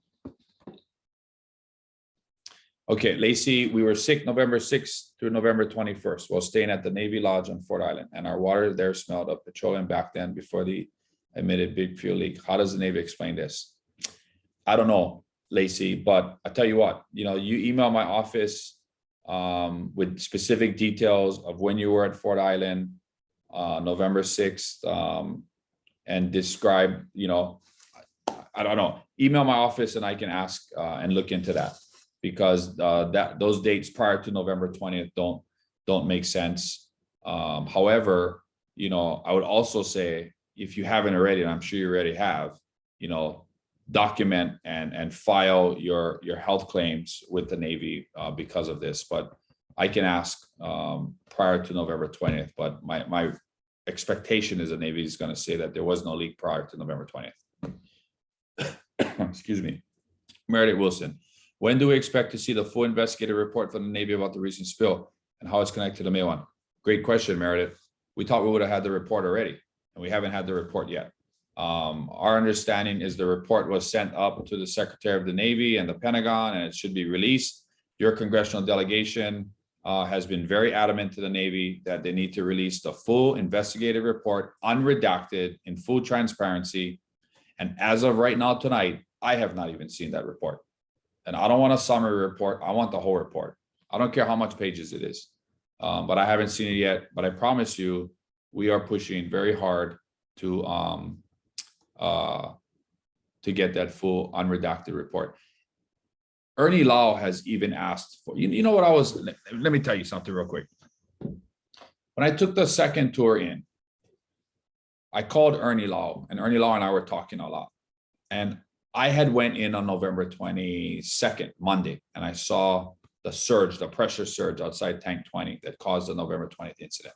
Okay, Lacey, we were sick November 6th through November 21st while staying at the Navy Lodge on Ford Island, and our water there smelled of petroleum back then before the admitted big fuel leak. How does the Navy explain this? I don't know, Lacey, but I tell you what, you email my office with specific details of when you were at Ford Island, November 6th, and describe, I don't know, email my office and I can ask and look into that, because those dates prior to November 20th don't make sense. However, I would also say, if you haven't already, and I'm sure you already have, document and file your health claims with the Navy because of this. But I can ask prior to November 20th, but my expectation is the Navy is going to say that there was no leak prior to November 20th. Excuse me. Meredith Wilson, when do we expect to see the full investigative report from the Navy about the recent spill and how it's connected to the May one? Great question, Meredith. We thought we would have had the report already, and we haven't had the report yet. Our understanding is the report was sent up to the Secretary of the Navy and the Pentagon, and it should be released. Your congressional delegation has been very adamant to the Navy that they need to release the full investigative report, unredacted, in full transparency. And as of right now tonight, I have not even seen that report. And I don't want a summary report. I want the whole report. I don't care how much pages it is, but I haven't seen it yet. But I promise you, we are pushing very hard to get that full unredacted report. Ernie Lau has even asked for, let me tell you something real quick. When I took the second tour in, I called Ernie Lau, and Ernie Lau and I were talking a lot. And I had went in on November 22nd, Monday, and I saw the pressure surge outside tank 20 that caused the November 20th incident.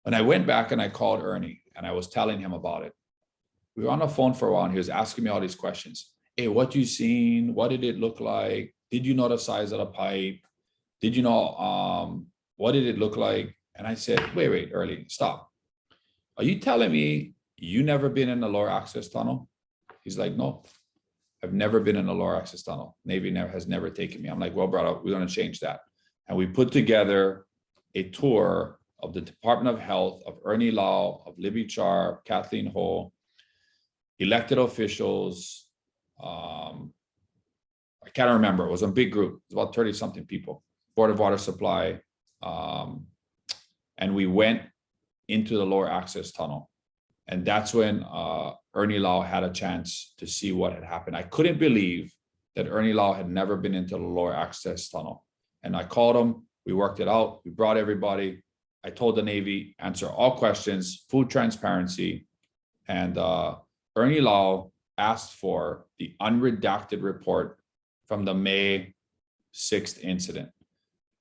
When I went back and I called Ernie and I was telling him about it, we were on the phone for a while and he was asking me all these questions. Hey, what you seen? What did it look like? Did you know the size of the pipe? Did you know, what did it look like? And I said, wait, Ernie, stop. Are you telling me you never been in the lower access tunnel? He's like, no, I've never been in the lower access tunnel. Navy has never taken me. I'm like, well, brother, we're going to change that. And we put together a tour of the Department of Health, of Ernie Lau, of Libby Char, Kathleen Ho, elected officials. I can't remember. It was a big group. It was about 30-something people. Board of Water Supply. And we went into the lower access tunnel. And that's when Ernie Lau had a chance to see what had happened. I couldn't believe that Ernie Lau had never been into the lower access tunnel. And I called him. We worked it out. We brought everybody. I told the Navy, answer all questions, full transparency. And Ernie Lau asked for the unredacted report from the May 6th incident.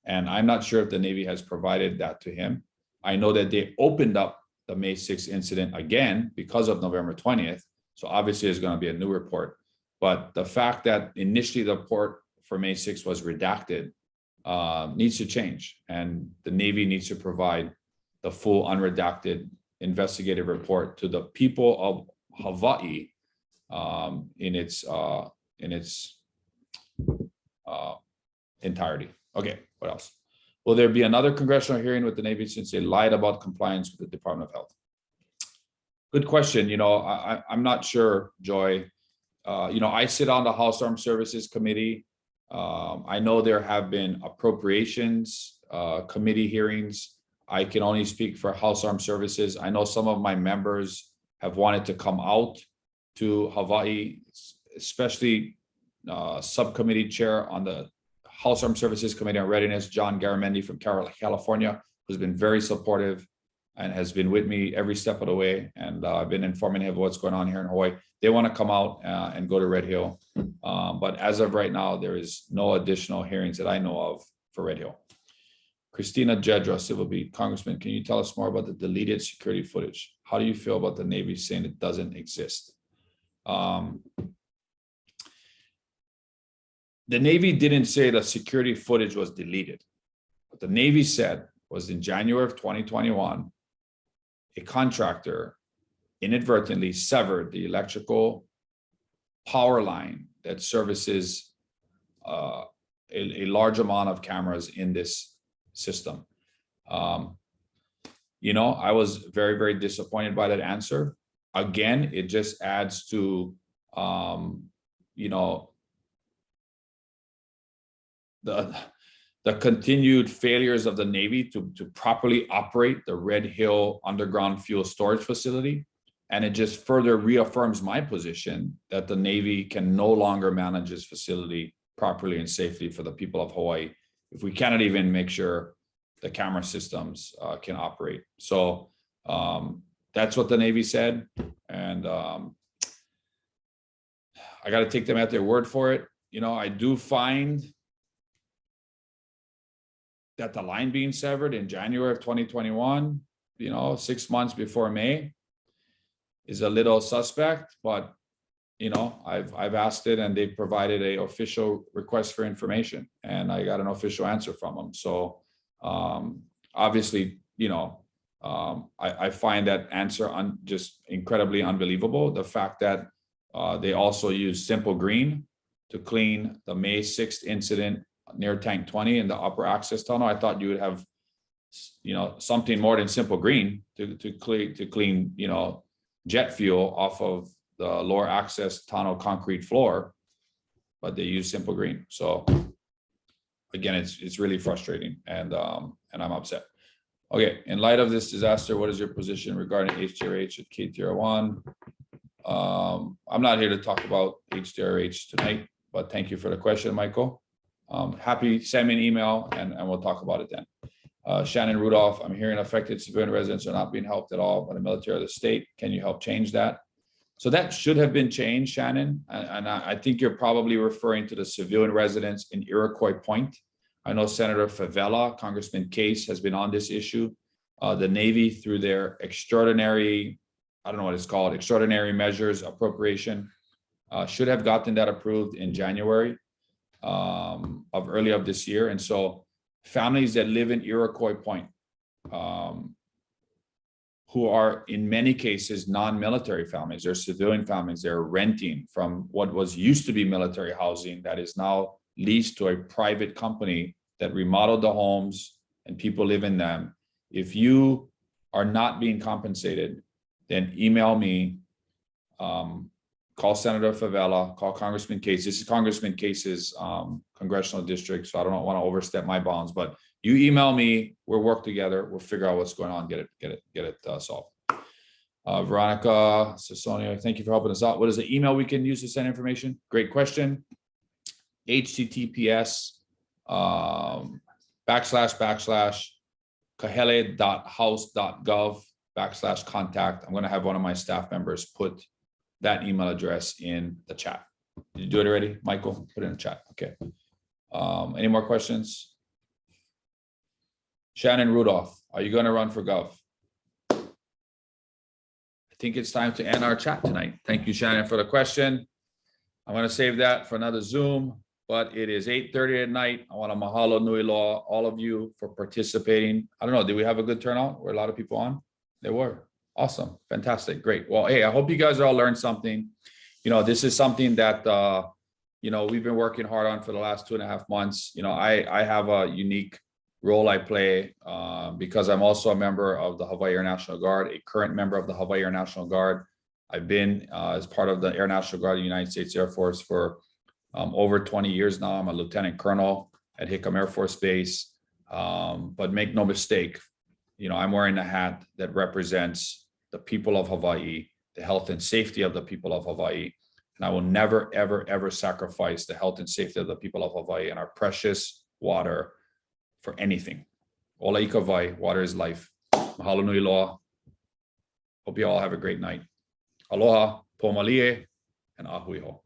And I'm not sure if the Navy has provided that to him. I know that they opened up the May 6th incident again because of November 20th. So obviously there's going to be a new report. But the fact that initially the report for May 6th was redacted needs to change. And the Navy needs to provide the full unredacted investigative report to the people of Hawaii in its entirety. Okay, what else? Will there be another congressional hearing with the Navy since they lied about compliance with the Department of Health? Good question. I'm not sure, Joy. I sit on the House Armed Services Committee. I know there have been appropriations committee hearings. I can only speak for House Armed Services. I know some of my members have wanted to come out to Hawaii, especially subcommittee chair on the House Armed Services Committee on Readiness, John Garamendi from California, who's been very supportive and has been with me every step of the way. And I've been informing him of what's going on here in Hawaii. They want to come out and go to Red Hill. But as of right now, there is no additional hearings that I know of for Red Hill. Christina Jedra, Civil Beat. Congressman, can you tell us more about the deleted security footage? How do you feel about the Navy saying it doesn't exist? The Navy didn't say the security footage was deleted. What the Navy said was in January of 2021, a contractor inadvertently severed the electrical power line that services a large amount of cameras in this system. I was very, very disappointed by that answer. Again, it just adds to, the continued failures of the Navy to properly operate the Red Hill underground fuel storage facility. And it just further reaffirms my position that the Navy can no longer manage this facility properly and safely for the people of Hawaii if we cannot even make sure the camera systems can operate. So that's what the Navy said. And I got to take them at their word for it. I do find that the line being severed in January of 2021, 6 months before May, is a little suspect, but I've asked it and they provided an official request for information and I got an official answer from them. So obviously, I find that answer just incredibly unbelievable. The fact that they also used Simple Green to clean the May 6th incident near tank 20 in the upper access tunnel. I thought you would have, something more than Simple Green to clean, jet fuel off of the lower access tunnel concrete floor, but they use Simple Green. So again, it's really frustrating and I'm upset. Okay, in light of this disaster, what is your position regarding HDRH at KTR1? I'm not here to talk about HDRH tonight, but thank you for the question, Michael. Happy, send me an email and we'll talk about it then. Shannon Rudolph, I'm hearing affected civilian residents are not being helped at all by the military of the state. Can you help change that? So that should have been changed, Shannon. And I think you're probably referring to the civilian residents in Iroquois Point. I know Senator Favela, Congressman Case has been on this issue. The Navy, through their extraordinary, I don't know what it's called, extraordinary measures appropriation, should have gotten that approved in January of early of this year. And so families that live in Iroquois Point, who are in many cases non-military families, they're civilian families, they're renting from what was used to be military housing that is now leased to a private company that remodeled the homes and people live in them. If you are not being compensated, then email me, call Senator Favela, call Congressman Case. This is Congressman Case's congressional district, so I don't want to overstep my bounds, but you email me, we'll work together, we'll figure out what's going on, get it solved. Veronica Sasonia, thank you for helping us out. What is the email we can use to send information? Great question. HTTPS //kahele.house.gov/contact. I'm going to have one of my staff members put that email address in the chat. Did you do it already, Michael? Put it in the chat. Okay. Any more questions? Shannon Rudolph, are you going to run for gov? I think it's time to end our chat tonight. Thank you, Shannon, for the question. I'm going to save that for another Zoom, but it is 8:30 at night. I want to mahalo nui loa all of you for participating. I don't know, did we have a good turnout? Were a lot of people on? There were. Awesome. Fantastic. Great. Well, hey, I hope you guys all learned something. This is something that, we've been working hard on for the last 2.5 months. I have a unique role I play because I'm also a member of the Hawaii Air National Guard, a current member of the Hawaii Air National Guard. I've been as part of the Air National Guard of the United States Air Force for over 20 years now. I'm a lieutenant colonel at Hickam Air Force Base. But make no mistake, I'm wearing a hat that represents the people of Hawaii, the health and safety of the people of Hawaii. And I will never, ever, ever sacrifice the health and safety of the people of Hawaii and our precious water for anything. Ola ika wai, water is life. Mahalo nui loa. Hope you all have a great night. Aloha, pomalie, and ahui ho.